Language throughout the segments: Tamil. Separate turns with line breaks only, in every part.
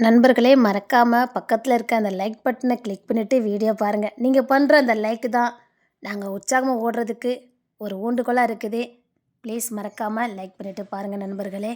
நண்பர்களே, மறக்காம பக்கத்துல இருக்க அந்த லைக் பட்டனை கிளிக் பண்ணிட்டு வீடியோ பாருங்க. நீங்க பண்ற அந்த லைக் தான் நாங்க உற்சாகமா ஓடுறதுக்கு ஒரு ஊண்டுகோலா இருக்குது. ப்ளீஸ் மறக்காம லைக் பண்ணிட்டு பாருங்க நண்பர்களே.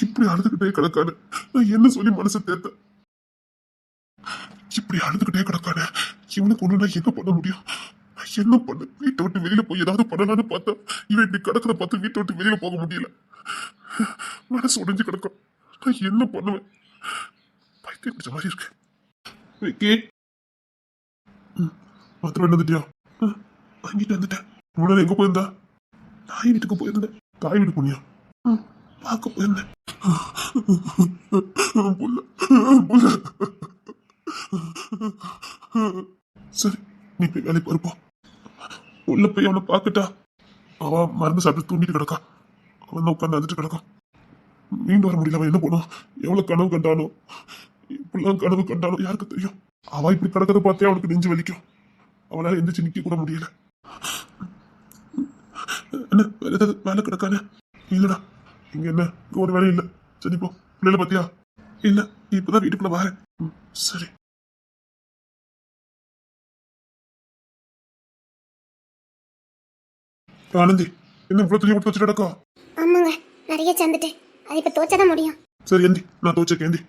இப்படி அழுதுகிட்டே கிடக்கானு நான் என்ன சொல்லி மனசை தேர்த்த? இப்படி அழுதுகிட்டே கிடக்கானு இவனுக்கு ஒண்ணு நான் என்ன பண்ண முடியும்? நான் என்ன பண்ண? வீட்டை விட்டு வெளியில போய் ஏதாவது பண்ணலான்னு பார்த்தா இவன் இப்படி கிடக்கிறத பார்த்து வீட்டை விட்டு வெளியில போக முடியல. மனசு உடைஞ்சு கிடக்கும். நான் என்ன பண்ணுவேன்? பைத்தியம் பிடிச்ச மாதிரி இருக்கு. விக்கி, மாத்திரம் வந்துட்டியா? வாங்கிட்டு வந்துட்டேன். முன்னாடி எங்க போயிருந்தா? தாய் வீட்டுக்கு போயிருந்தேன். தாய் வீட்டு போனியா? பார்க்க போயிருந்தேன். புள்ள, புள்ள. சரி, நீ போய் வேலை பாருப்பா. உள்ள போய் அவனை பார்த்துட்டா அவன் மருந்து சாப்பிட்டு தூங்கிட்டு கிடக்கா. அவன் தான் உட்காந்து அழுதுட்டு கிடக்கான். மீண்டு வர முடியல. அவன் என்ன பண்ணுவான்? எவ்வளவு கனவு கண்டானோ, இப்படிலாம் கனவு கண்டானோ யாருக்கு தெரியும்? அவன் இப்படி கிடக்கிறத பார்த்தே அவனுக்கு நெஞ்சு வலிக்கும். அவனால எந்திரிச்சு நிக்க கூட முடியல. என்ன வேலை ஏதாவது வேலை கிடக்கானே? இல்லடா, இங்க என்ன இங்க ஒரு வேலையும் இல்ல. சரி போ. பிள்ளைல பாத்தியா? இல்ல, இப்பதான் வீட்டுக்குள்ள வரேன். சரி. ஆனந்தி, என்ன இவ்வளவு துணி போட்டு வச்சுட்டு கிடக்கா?
ஆமாங்க, நிறைய சேர்ந்துட்டு அது இப்ப தோச்சதான் முடியும்.
சரி ஏந்தி, நான் துவச்சிருக்கேன். ஏந்தி.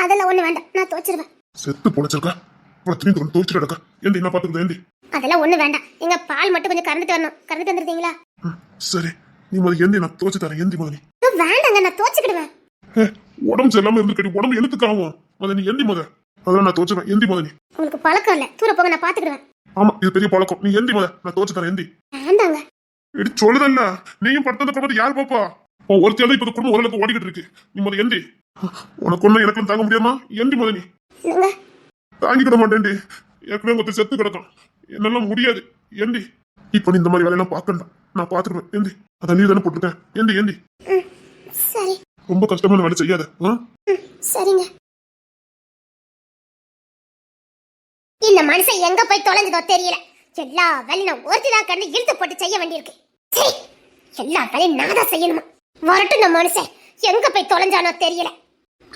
அதெல்லாம் ஒண்ணு வேண்டாம், நான் தோச்சிருவேன்.
செத்து பொழைச்சிருக்கா? இவ்வளவு துணி துவச்சிட்டு கிடக்கா. ஏந்தி, நான் பாத்துக்கிறேன். ஏந்தி.
அதெல்லாம் ஒண்ணு வேண்டாம். எங்க பால் மட்டும் கொஞ்சம் கறந்துட்டு வரணும். கறந்துட்டு வந்துருந்தீங்களா?
சரி, நீ முதல்ல ஏந்தி, நான் துவச்சு தரேன். ஏந்தி முதல்ல.
வேண்டாங்க, நான் தோச்சுக்கிடுவேன்.
உடம்பு சரியில்லாம இருந்துக்கடி. உடம்பு எழுத்துக்காகும். முதல்ல நீ ஏந்தி முதல். அதெல்லாம் நான் துவச்சுவேன். ஏந்தி முதல்ல.
உங்களுக்கு பழக்கம் இல்ல, தூர போங்க, நான் பாத்துக்கிடுவேன்.
ஆமா, இது பெரிய பழக்கம். நீ ஏந்தி முதல், நான் துவச்சு தரேன். ஏந்தி.
வேண்டாங்க.
இடி சொல்லுதல்ல, நீயும் படுத்தது அப்புறம் யார் பாப்பா? ஒரு தேவை இப்ப குடும்பம் ஓரளவுக்கு ஓடிக்கிட்டு இருக்கு. நீ முதல்ல ஏந்தி. உனக்கு ஒண்ணு எனக்கு தாங்க முடியாமா? ஏந்தி முதல்ல. நீ
என்னங்க?
தாங்கிக்கிட மாட்டேன்டி. ஏற்கனவே ஒருத்தர் செத்து கிடக்கும். என்னால முடியாது. ஏந்தி. இப்ப நீ இந்த மாதிரி வேலையெல்லாம் பார்க்கணும். நான் பாத்துக்கிறேன். ஏந்தி. அதான் நீ தானே போட்டிருக்கேன். ஏந்தி, ஏந்தி.
சரி.
ரொம்ப கஷ்டமான வேலை செய்யாத.
சரிங்க. இந்த மனுஷன் எங்க போய் தொலைஞ்சதோ தெரியல. எல்லா வேலையும் நான் ஒருத்திதான் கண்டு இழுத்து போட்டு செய்ய வேண்டியிருக்கு. சரி, எல்லா வேலையும் நான் தான் செய்யணுமா? வரட்டும், இந்த மனுஷன் எங்க போய் தொலைஞ்சானோ தெரியல.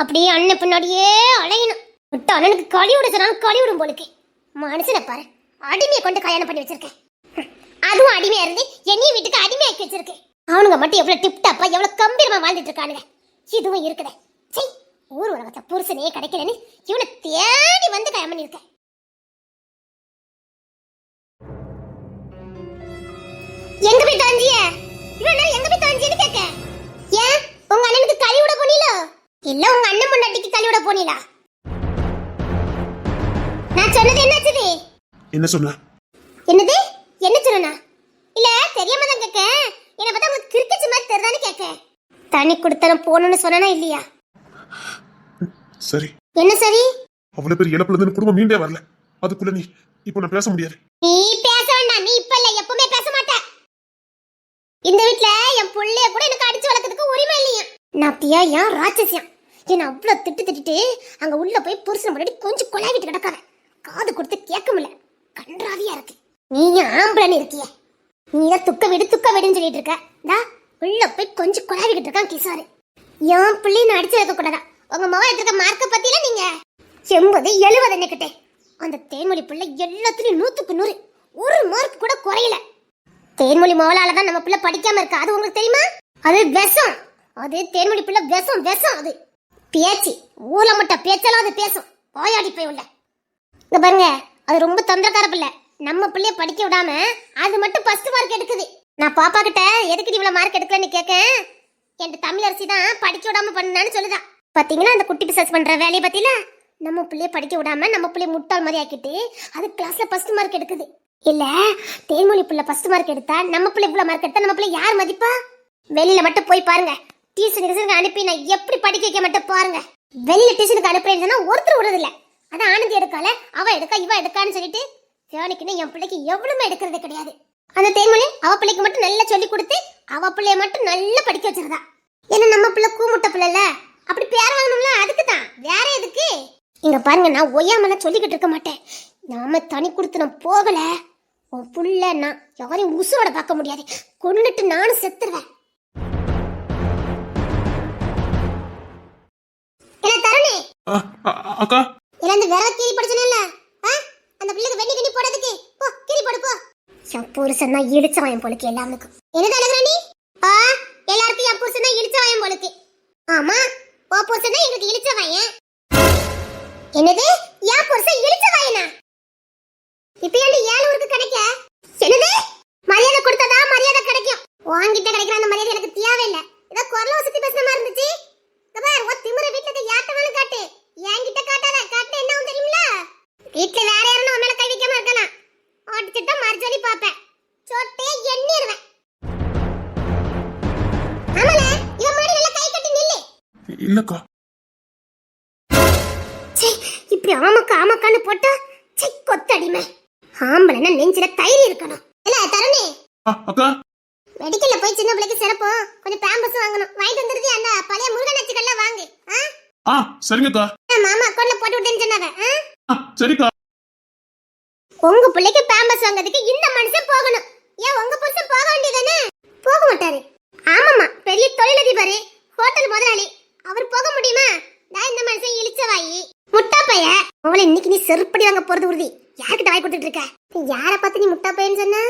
அப்படியே அண்ணன் பின்னாடியே அலையணும். விட்டு அண்ணனுக்கு கழிவுட சொன்னாலும் கழிவுடும் போலுக்கு. மனுஷனை பாரு, அடிமையை கொண்டு கல்யாணம் பண்ணி வச்சிருக்கேன். அதுவும் அடிமையா இருந்து என்னையும் வீட்டுக்கு அடிமையாக்கி வச்சிருக்கேன். அவனுங்க மட்டும் எவ்வளவு டிப்டாப்பா எவ்வளவு கம்பீரமா வாழ்ந்துட்டு இருக்கானுங்க. இதுவும் இருக்குதே. சரி, ஊர் உலகத்தை புருஷனே கிடைக்கலன்னு இவனை தேடி வந்து கல்யாணம் பண்ணிருக்கேன். எங்க போய் தாஞ்சிய? இவ்வளவு நேரம் எங்க போய் தாஞ்சின்னு கேட்க. ஏன் உங்க அண்ணனுக்கு கழிவுட போனீங்களோ? இல்ல உங்க அண்ணன் முன்னாடிக்கு கழிவுட போனீங்களா? நான் சொன்னது என்னாச்சு?
என்ன சொன்ன?
என்னது? என்ன சொன்னா? இல்ல தெரியாம தான் கேட்க. என்ன பார்த்தா உங்களுக்கு கிறுக்கிச்ச மாதிரி தெரிதானே கேட்க. தண்ணி குடுத்தன போணும்னு சொன்னா இல்லையா?
சரி.
என்ன சரி?
அவ்வளவு பேர் இழப்புல இருந்து குடும்பம் மீண்டே வரல. அதுக்குள்ள நீ இப்ப நான் பேச முடியாது.
நீ பேச வேண்டாம். நீ இப்ப இல்ல, எப்பவுமே பேச மாட்ட. இந்த வீட்ல என் புள்ளைய கூட எனக்கு அடிச்சு வளர்க்கிறதுக்கு உரிமை இல்லையா? நான் பியா ஏன் ராட்சசியம்? என்ன அவ்வளவு திட்டு அங்க உள்ள போய் புருஷன் முன்னாடி கொஞ்சம் கொலாவிட்டு கிடக்காத. காது கொடுத்து கேட்க முடியல. கன்றாவியா இருக்கு. நீ ஆம்பளன்னு இருக்கிய. நீதான் துக்க விடுன்னு சொல்லிட்டு இருக்க. உள்ள போய் கொஞ்சம் கொலாவிக்கிட்டு இருக்கான் கிசாரு. என் பிள்ளைய நான் அடிச்சு வைக்க கூடாதா? உங்க மகன் எடுத்துக்க மார்க்க பத்தியில நீங்க 80 70 நிக்கிட்டே. அந்த தேன்மொழி பிள்ளை எல்லாத்துலயும் 100க்கு 100. ஒரு மார்க் கூட குறையல. தேன்மொழி மோளாலதான் நம்ம பிள்ளை படிக்காம இருக்கா. அது உங்களுக்கு தெரியுமா? அது விஷம். அது தேன்மொழி பிள்ளை விஷம். அது பேச்சு ஊர்ல மட்டும் பேச்சலாம் அது பேசும். போயாடி போய் உள்ள இங்க பாருங்க. அது ரொம்ப தொந்தரக்கார பிள்ளை. நம்ம பிள்ளைய படிக்க விடாம அது மட்டும் ஃபர்ஸ்ட் மார்க் எடுக்குது. நான் பாப்பா கிட்ட எதுக்கு இவ்வளவு மார்க் எடுக்கலன்னு கேட்க. என் தமிழரசி தான் படிக்க விடாம பண்ணான்னு சொல்லுதா. பாத்தீங்களா அந்த குட்டி பிசாஸ் பண்ற வேலையை பத்தில? நம்ம பிள்ளைய படிக்க விடாம நம்ம பிள்ளைய முட்டாள் மாதிரி ஆக்கிட்டு அது கிளாஸ்ல ஃபர்ஸ்ட் மார்க் எடுக்குது. இல்ல தேன்மொழி பிள்ளை ஃபர்ஸ்ட் மார்க் எடுத்தா நம்ம பிள்ளை இவ்வளவு மார்க் எடுத்தா நம்ம பிள்ளை யார் மதிப்பா? வெளியில மட்டும் போய் பாருங்க. டியூஷனுக்கு அனுப்பி நான் எப்படி படிக்க வைக்க மட்டும் பாருங்க. வெளியில டியூஷனுக்கு அனுப்புறேன்னு ஒருத்தர் விடுறது இல்ல. அதான் ஆனந்தி எடுக்கால, அவ எடுக்கா இவ எடுக்கான்னு சொல்லிட்டு தேவனுக்குன்னு என் பிள்ளைக்கு எவ்வளவுமே எடுக்கிறது கிடையாது. அந்த தேன்மொழி அவ பிள்ளைக்கு மட்டும் நல்லா சொல்லி கொடுத்து அவ பிள்ளைய மட்டும் நல்லா படிக்க வச்சிருந்தா. ஏன்னா நம்ம பிள்ளை கூமுட்ட பிள்ளைல அப்படி பேர் வாங்கணும்ல, அதுக்கு தான், வேற எதுக்கு? இங்க பாருங்க, நான் ஒய்யாமலாம் சொல்லிக்கிட்டு இருக்க மாட்டேன். நாம தனி கொடுத்து நான் போகல, உன் புள்ள நான் யாரையும் உசுரோட பார்க்க முடியாது, கொன்னுட்டு நானும் செத்துருவேன். என்ன தருணே
அக்கா
இறந்து விரல கீறி படிச்சனல்ல, அந்த பிள்ளைக்கு வெண்ணி கிண்ணி போடுறதுக்கு போ, கீறி போடு போ. என் புருஷன் தான் இழிச்சவாயம் போலுக்கு எல்லாருக்கும். என்ன தலைவர நீ? எல்லாருக்கும் என் புருஷன் தான் இழிச்சவாயம் போலுக்கு. ஆமா, ஓ புருஷன் தான் எங்களுக்கு இழிச்சவாயன். என்னது? என் புருஷன் இழிச்சவாயனா? இப்ப ஏன் 7 ஊருக்கு கிடைக்க? என்னது? மரியாதை கொடுத்ததா மரியாதை கிடைக்கும். வாங்கிட்ட கிடைக்கிற அந்த மரியாதை எனக்கு தேவையில்லை. ஏதோ குரல வசதி பேசுன மாதிரி இருந்துச்சு. பார், ஓ திமிர வீட்ல யாட்டவனும் காட்டு, என்கிட்ட காட்டாத. காட்டு என்ன தெரியுமில? வீட்ல வேற யாரும் நம்ம மேல கை வைக்காம இருக்கலாம். ஓட்டிச்சிட்டா மறுச்சொல்லி பாப்பேன், சொட்டே எண்ணிடுவேன். ஆமால, இவன் முன்னாடி நல்லா கை கட்டி நில்லு.
இல்லக்கா.
இப்படி ஆமக்கான்னு போட்டா கொத்தடிமை. ஆம்பளைன்னா நெஞ்சில தைரியம் இருக்கணும். இல்ல தருணே,
அக்கா
மெடிக்கல்ல போய் சின்ன பிள்ளைக்கு சிறப்போம் கொஞ்சம் பேம்பஸ் வாங்கணும். வாங்கிட்டு வந்துருது அந்த பழைய முருகன் அச்சுக்கெல்லாம் வாங்கு.
சரிங்கக்கா.
மாமா அக்கௌண்ட்ல போட்டு விட்டேன்னு சொன்னாங்க.
சரிக்கா.
உங்க பிள்ளைக்கு பேம்பஸ் வாங்குறதுக்கு இந்த மனுஷன் போகணும். ஏன் உங்க புருஷன் போக வேண்டியதானே? போக மாட்டாரு. ஆமாமா, பெரிய தொழிலதிபர், ஹோட்டல் முதலாளி, அவர் போக முடியுமா? நான் இந்த மனுஷன் இழிச்சவாயி முட்டா பைய. அவளை இன்னைக்கு நீ செருப்படி வாங்க போறது உறுதி. யார்கிட்ட வாய் கொடுத்துட்டு இருக்க? யார பார்த்து நீ முட்டா பையன்னு சொன்ன?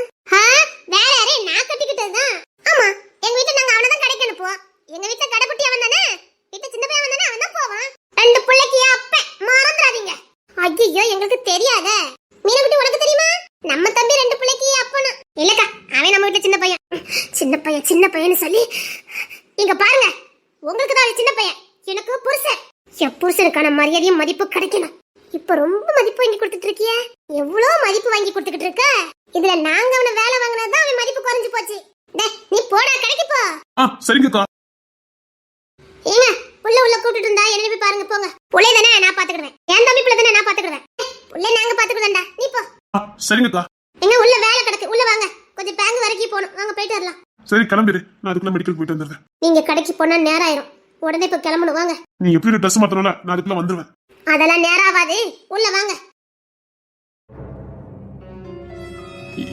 வேற யாரையும் நான் கட்டிக்கிட்டதுதான். ஆமா, எங்க வீட்டுல நாங்க அவனதான் கடைக்கு அனுப்புவோம். எங்க வீட்டுல கடைக்குட்டி அவன் தானே, வீட்டுல சின்ன பையன் வந்தானே, அவன் தான் போவான். 2 பிள்ளைக்கு அப்ப மறந்துடாதீங்க. ஐயோ, எங்களுக்கு தெரியாத. மீனக்குட்டி உனக்கு தெரியுமா? நம்ம தம்பி 2 பிள்ளைக்கு அப்பனா? இல்லக்கா, அவன் நம்ம வீட்டுல சின்ன பையன். சின்ன பையன்னு சொல்லி இங்க பாருங்க, உங்களுக்கு தான் சின்ன பையன், எனக்கு புருஷன். என் புருஷனுக்கான மரியாதையும் மதிப்பு கிடைக்கணும். இப்ப ரொம்ப மதிப்பு வாங்கி கொடுத்துட்டு இருக்கிய. எவ்வளவு மதிப்பு வாங்கி கொடுத்துக்கிட்டு இருக்க. இதுல நாங்க அவன வேலை வாங்கினதான் அவன் மதிப்பு குறைஞ்சு போச்சு. நீ போடா, கடைக்கு போ.
சரிங்கக்கா.
ஏங்க, உள்ள கூட்டிட்டு இருந்தா என்ன போய் பாருங்க, போங்க. புள்ளை தானே நான் பாத்துக்கிடுவேன், என் தம்பி பிள்ளை தானே நான் பாத்துக்கிடுவேன். புள்ளை நாங்க பாத்துக்கிடுவேன்டா, நீ போ.
சரிங்கக்கா.
எங்க உள்ள வேலை கிடக்கு, உள்ள வாங்க. கொஞ்சம் பேங்க் வரைக்கும் போகணும், வாங்க போயிட்டு வரலாம்.
சரி கிளம்பிடு, நான் அதுக்குள்ள மெடிக்கல் போயிட்டு வந்துடுறேன்.
நீங்க கடைக்கு போனா நேரம் ஆயிரும், உடனே இப்ப கிளம்பணும், வாங்க.
நீ எப்படி ட்ரெஸ் மாத்தணும்ல, நான் அதுக்குள்ள வந்துருவேன்.
அதெல்லாம் நேரம் ஆகாது, உள்ள வாங்க.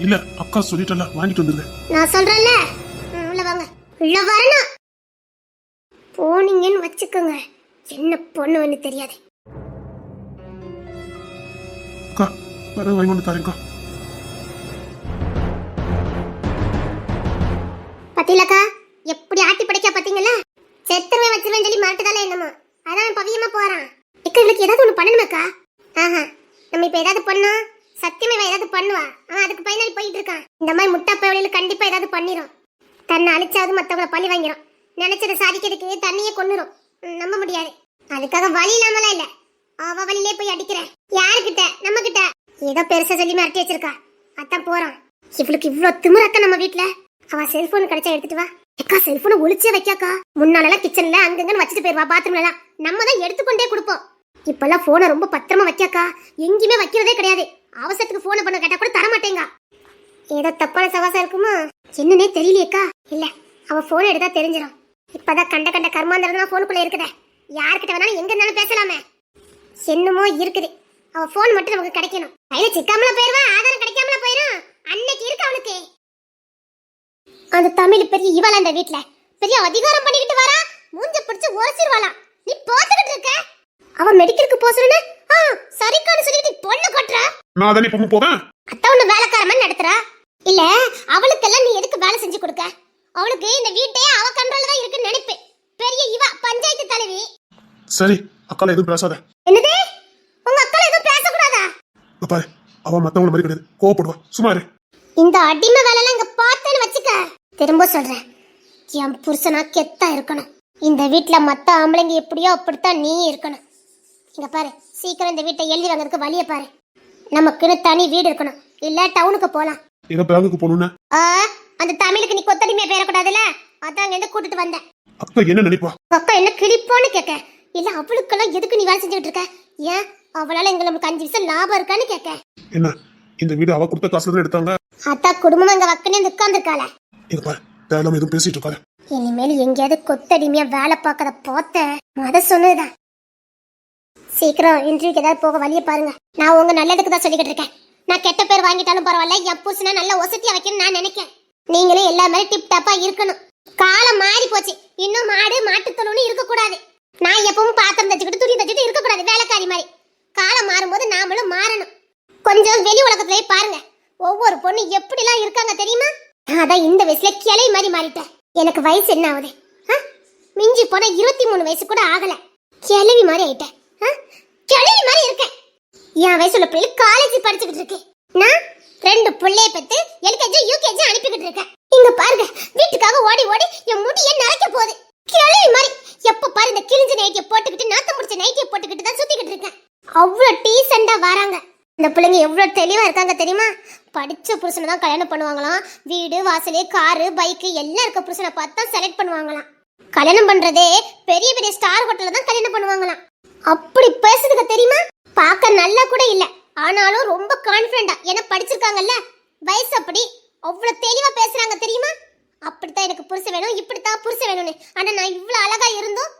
இல்ல அக்கா சொல்லிட்டல, வாங்கிட்டு வந்துருவேன்.
நான் சொல்றேன்ல, உள்ள வாங்க. உள்ள வரணும். போனீங்கன்னு வச்சுக்கோங்க, என்ன பொண்ணுன்னு தெரியாது.
அக்கா வர வாங்கி வந்து தாரேங்கா.
பத்திலக்கா எப்படி ஆட்டி படைக்கா பாத்தீங்களா? செத்துருவே வச்சிருவேன் சொல்லி மறட்டுதால என்னமோ, அதான் பவியமா போறான். இவளுக்கு ஏதாவது ஒண்ணு பண்ணணுமாக்கா? நம்ம இப்ப ஏதாவது பண்ணோம், சத்தியமே ஏதாவது பண்ணுவா. அதுக்கு பையனாடி போயிட்டு இருக்கான். இந்த மாதிரி முட்டா பையல கண்டிப்பா ஏதாவது பண்ணிரும். தன்னை அழிச்சாவது மத்தவங்கள பழி வாங்கிரும். நினைச்சதை சாதிக்கிறதுக்கு தண்ணியே கொன்னுரும். நம்ப முடியாது. அதுக்காக வழி இல்லாமலாம் இல்ல, அவ வழியிலே போய் அடிக்கிறேன். யாருக்கிட்ட? நம்ம கிட்ட. ஏதோ பெருசா சொல்லி மிரட்டி வச்சிருக்கா, அதான் போறான். இவளுக்கு இவ்வளவு திமிராக்கா நம்ம வீட்டுல. அவ செல்போன் கிடைச்சா எடுத்துட்டு வா. அக்கா செல்போனை ஒளிச்சே வைக்காக்கா. முன்னாலெல்லாம் கிச்சன்ல அங்கங்கன்னு வச்சுட்டு போயிருவா, பாத்ரூம்ல எல்லாம் நம்ம தான் எடுத்துக்கொண்டே கொடுப்போம். இப்பெல்லாம் போனை ரொம்ப பத்திரமா வைக்காக்கா, எங்கேயுமே வைக்கிறதே கிடையாது. அவசரத்துக்கு போனை பண்ண கேட்டா கூட தரமாட்டேங்க. ஏதோ தப்பான சவாசம் இருக்குமா என்னன்னே தெரியலையேக்கா. இல்ல, அவ போன் எடுத்தா தெரிஞ்சிடும். இப்பதான் கண்ட கர்மாந்திரம் போனுக்குள்ள இருக்குதே. யார்கிட்ட வேணாலும் எங்க இருந்தாலும் பேசலாமே. என்னமோ இருக்குது. அவ போன் மட்டும் நமக்கு கிடைக்கணும். கையில சிக்காமல போயிருவா, ஆதாரம் கிடைக்காமல போயிரும். அன்னைக்கு இருக்கு அவனுக்கு. அந்த தமிழ் பெரிய இவள அந்த வீட்டுல பெரிய அதிகாரம் பண்ணிக்கிட்டு வரா. மூஞ்ச பிடிச்சு உரசிடுவாளாம். நீ பாத்துக்கிட்டு இருக்க. அவ மெடிக்கலுக்கு போக சொன்னா சரிக்கான்னு சொல்லிட்டு பொண்ணு கொட்டுறா.
நான் தானே பொண்ணு போவேன்.
அத்த ஒண்ணு வேலைக்காரமன் நடத்துறா. இல்ல அவளுக்கெல்லாம் நீ எதுக்கு வேலை செஞ்சு கொடுக்க? அவளுக்கு இந்த வீட்டையே அவ கண்ட்ரோல்ல தான் இருக்குன்னு நினைப்பு. பெரிய இவ பஞ்சாயத்து தலைவி.
சரி அக்கால எதுவும் பேசாத.
என்னது? உங்க அக்கால எதுவும் பேசக்கூடாதா?
பாரு, அவ மத்தவங்கள மாதிரி கிடையாது, கோவப்படுவா. சும்மா இரு.
இந்த அடிமை வேலை எல்லாம் இங்க பார்த்தேன்னு வச்சுக்க. திரும்ப சொல்றேன், என் புருஷனா கெத்தா இருக்கணும். இந்த வீட்ல மத்த ஆம்பளைங்க எப்படியோ அப்படித்தான் நீ இருக்கணும். இங்க பாரு, சீக்கிரம் இந்த வீட்டை எழுதி வாங்குறதுக்கு வழியை பாரு. நமக்குன்னு தனி வீடு இருக்கணும், இல்ல டவுனுக்கு போலாம்.
எங்க பேங்குக்கு போகணும்னு
அந்த தமிழுக்கு நீ கொத்தடிமையா பேரக்கூடாதுல்ல, அதான் இங்க இருந்து கூட்டிட்டு வந்தேன்.
அக்கா என்ன நினைப்பா?
அக்கா என்ன கிழிப்போன்னு கேட்க, இல்ல அவளுக்கெல்லாம் எதுக்கு நீ வேலை செஞ்சுட்டு இருக்க? ஏன் அவளால எங்களுக்கு 5 நிமிஷம் லாபம் இருக்கான்னு கேட்க.
என்ன இந்த வீடு அவ கொடுத்த காசுல தான் எடுத்தாங்க.
அத்தா குடும்பம் அங்க வக்கனே உட்கார்ந்துருக்காள.
இங்க பாரு, தேவையில்லாம எதுவும் பேசிட்டு இருக்காரு.
இனிமேல் எங்கேயாவது கொத்தடிமையா வேலை பார்க்கறத பார்த்த மத சொன்னதுதான். சீக்கிரம் இன்டர்வியூக்கு ஏதாவது போக வழியை பாருங்க. நான் உங்க நல்லதுக்கு தான் சொல்லிக்கிட்டு இருக்கேன். நான் கெட்ட பேர் வாங்கிட்டாலும் பரவாயில்ல, என் புருஷனை நல்லா ஒசத்தியா வைக்கணும்னு நான் நினைக்கிறேன். நீங்களும் எல்லா மாதிரி டிப் டாப்பா இருக்கணும். காலம் மாறி போச்சு, இன்னும் மாடு மாட்டுத்தொழுன்னு இருக்க கூடாது. நான் எப்பவும் பாத்திரம் தச்சுக்கிட்டு துணி தச்சுட்டு இருக்க கூடாது வேலைக்காரி மாதிரி. காலம் மாறும்போது நாமளும் மாறணும். கொஞ்சம் வெளி உலகத்திலேயே பாருங்க, ஒவ்வொரு பொண்ணு எப்படிலாம் இருக்காங்க தெரியுமா? அதான் இந்த வயசுல கிளை மாதிரி மாறிட்டேன். எனக்கு வயசு என்ன ஆகுது? மிஞ்சி போன 23 வயசு கூட ஆகல, கிளவி மாதிரி ஆயிட்டேன். கிளவி மாதிரி இருக்கேன். என் வயசுல பிள்ளை காலேஜ் படிச்சுக்கிட்டு இருக்கு. நான் 2 பிள்ளைய பெத்து எல்கேஜி யூகேஜி அனுப்பிக்கிட்டு இருக்கேன். இங்க பாருங்க, வீட்டுக்காக ஓடி ஓடி என் முடியே நரைக்க போகுது. கிளவி மாதிரி எப்ப பாரு இந்த கிழிஞ்ச நைட்டியை போட்டுக்கிட்டு நாத்தம் முடிச்ச நைட்டியை போட்டுக்கிட்டு தான் சுத்திக்கிட்டு இருக்கேன். அவ்வளவு டீசெண்டா வராங்க. இந்த பிள்ளைங்க எவ்வளவு தெளிவா இருக்காங்க தெரியுமா? படிச்ச புருஷனை தான் கல்யாணம் பண்ணுவாங்களாம். வீடு வாசலு காரு பைக்கு எல்லாம் இருக்க புருஷனை பார்த்து தான் செலக்ட் பண்ணுவாங்களாம். கல்யாணம் பண்றதே பெரிய பெரிய ஸ்டார் ஹோட்டல்ல தான் கல்யாணம் பண்ணுவாங்களாம். அப்படி பேசுதுங்க தெரியுமா? பார்க்க நல்லா கூட இல்ல, ஆனாலும் ரொம்ப கான்ஃபிடென்ட்டா, ஏன்னா படிச்சிருக்காங்கல்ல, வயசு அப்படி அவ்வளவு தெளிவா பேசுறாங்க தெரியுமா? அப்படித்தான் எனக்கு புருஷன் வேணும், இப்படித்தான் புருஷன் வேணும்னு. ஆனா நான் இவ்வளவு அழகா இருந்தும்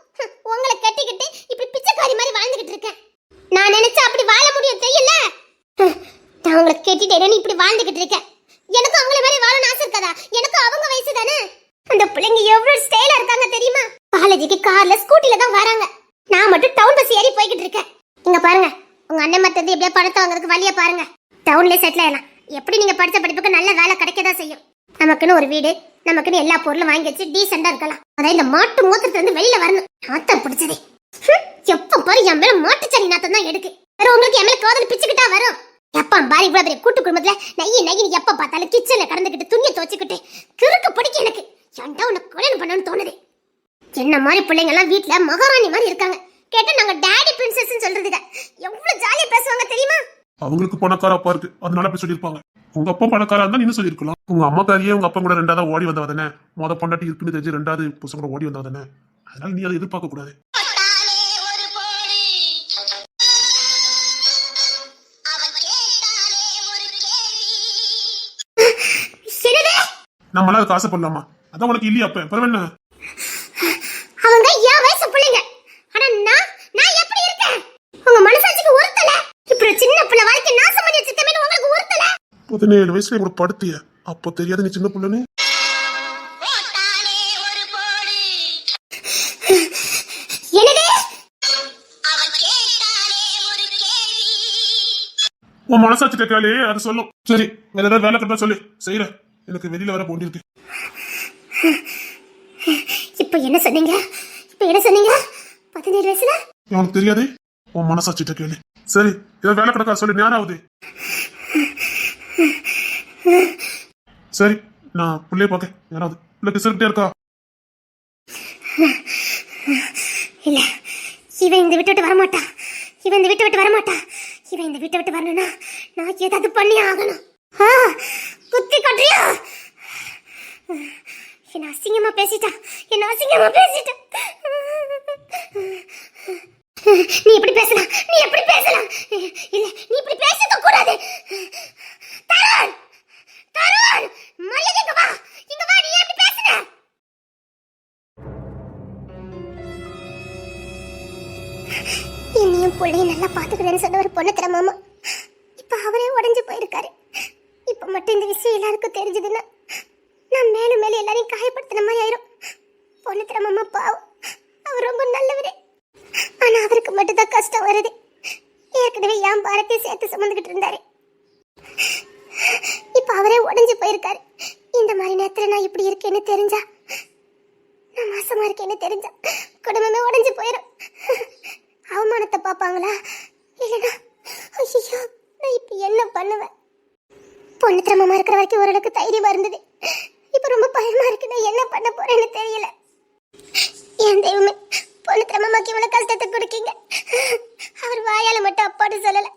உங்களை கட்டிக்கிட்டு இப்படி பிச்சைக்காரி மாதிரி வாழ்ந்துகிட்டு இருக்கேன். நான் நினைச்சா அப்படி வாழ முடியும் தெரியல. நான் உங்களை கெட்டிட்டேன்னு இப்படி வாழ்ந்துகிட்டு இருக்கேன். எனக்கு அவங்கள மாதிரி வாழணும் ஆசை இருக்காதா? எனக்கு அவங்க வயசு தானே. அந்த பிள்ளைங்க எவ்வளவு ஸ்டைலா இருக்காங்க தெரியுமா? காலேஜுக்கு கார்ல ஸ்கூட்டில தான் வராங்க. நான் மட்டும் டவுன் பஸ் ஏறி போய்கிட்டு இருக்கேன். இங்க பாருங்க, உங்க அண்ணன் மத்தது எப்படியா பணத்தை வாங்குறதுக்கு வழியா பாருங்க. டவுன்ல செட்டில் ஆகலாம். எப்படி நீங்க படிச்ச படிப்புக்கு நல்ல வேலை கிடைக்கதான் செய்யும். நமக்குன்னு ஒரு வீடு, நமக்குன்னு எல்லா பொருளும் வாங்கி வச்சு டீசெண்டா இருக்கலாம். அதான் இந்த மாட்டு மூத்திரத்துல இருந்து வெளியில வரணும். நாத்தம் பிடிச்சதே. எப்ப பாரு என் மேல மாட்டுச்சனி நாத்தம் தான் எடுக்கு. வேற உங்களுக்கு என் மேல காதல் பிச்சுக்கிட்டா வரும். எப்பா பாரு இவ்வளவு பெரிய கூட்டு குடும்பத்துல நையி எப்ப பார்த்தாலும் கிச்சன்ல கடந்துக்கிட்டு துணியை துவச்சுக்கிட்டு கிறுக்கு பிடிக்க எனக்கு ஏன்டா உனக்கு கல்யாணம் பண்ணணும்னு தோணுது. என்ன மாதிரி பிள்ளைங்க எல்லாம் வீட்டுல மகாராணி மாதிரி இருக்காங்க. கேட்டா நாங்க டாடி பிரின்சஸ் சொல்றதுங்க. எவ்வளவு ஜாலியா பேசுவாங்க தெரியுமா?
அவங்களுக்கு பணக்கார அப்பா இருக்கு, அதனால அப்படி சொல்லியிருப்பாங்க. உங்க அப்பா பணக்காரா இருந்தா நீங்க சொல்லிருக்கலாம். உங்க அம்மாக்காரியே உங்க அப்பா கூட 2ஆவது ஓடி வந்தவ தானே. மொத பொண்டாட்டி இருக்குன்னு தெரிஞ்சு 2ஆவது புருஷன் கூட ஓடி வந்தவ தானே. அதனால நீ அதை எதிர்பார்க்க கூடாது. நம்மளால அதுக்கு ஆசைப்படலாமா? அதான் உனக்கு இல்லையா அப்ப பரவாயில்ல.
அவங்க என் வயசு பிள்ளைங்க, ஆனா நான் எப்படி இருக்கேன்? உங்க மனசாட்சிக்கு ஒருத்தல. இப்படி சின்ன பிள்ளை வாழ்க்கை நாசம் பண்ணி வச்சிட்டமே உங்களுக்கு ஒருத்தல.
17 வயசுல கூட படுத்திய அப்போ தெரியாது நீ சின்ன பிள்ளைன்னு.
என்னது?
உன் மனசாட்சி கேட்காலே அது சொல்லும். சரி, வேற ஏதாவது வேலை கட்டா சொல்லி செய்யற. எனக்கு வெளியில வர போண்டி இருக்கு.
இப்ப என்ன சொன்னீங்க? 17 வயசுல?
உனக்கு தெரியாது, உன் மனசாட்சிட்ட கேளு. சரி, ஏதாவது வேலை கிடக்கா சொல்லி நேரம் ஆகுது. சரி, நான் பிள்ளைய பார்க்க யாராவது பிள்ளைக்கு சொல்லிட்டே இருக்கா?
இல்ல, இவன் இந்த விட்டு வரமாட்டா. இவன் இந்த வீட்டை விட்டு வரணும்னா நான் ஏதாவது பண்ணி ஆகணும். குத்தி கட்டுறியா? என்ன அசிங்கமா பேசிட்டா. நீ எப்படி பேசலாம்? இல்ல, நீ இப்படி பேசக்க கூடாது. தருண், மரியாதை இங்க வா. நீ எப்படி பேசுற? என்னையும் பிள்ளையும் நல்லா பாத்துக்கிறேன்னு சொன்ன ஒரு பொண்ணு தர மாமா இப்ப அவரே உடஞ்சு போயிருக்காரு. இப்ப மட்டும் இந்த விஷயம் எல்லாருக்கும் தெரிஞ்சதுன்னா நான் மேலும் எல்லாரையும் காயப்படுத்தின மாதிரி ஆயிரும். பொண்ணு தர மாமா பாவம், அவர் ரொம்ப நல்லவரே. ஆனா அவருக்கு மட்டும் தான் கஷ்டம் வருது. ஏற்கனவே என் பாரத்தை சேர்த்து சுமந்துகிட்டு இருந்தாரு. இப்ப அவரே உடஞ்சு போயிருக்காரு. இந்த மாதிரி நேரத்துல நான் இப்படி இருக்கேன்னு தெரிஞ்சா, நான் மாசமா இருக்கேன்னு தெரிஞ்சா குடும்பமே உடஞ்சு போயிடும். அவமானத்தை பார்ப்பாங்களா? இல்லைனா ஐயோ நான் இப்ப என்ன பண்ணுவேன்? பொண்ணு திறமமா இருக்கிற வரைக்கும் ஓரளவுக்கு தைரியமா இருந்தது. இப்ப ரொம்ப பயமா இருக்கு. நான் என்ன பண்ண போறேன்னு தெரியல. என் தெய்வமே, பொண்ணு திறமாக்கி இவ்வளவு கஷ்டத்தை கொடுக்கீங்க. அவர் வாயால மட்டும் அப்பான்னு சொல்லல,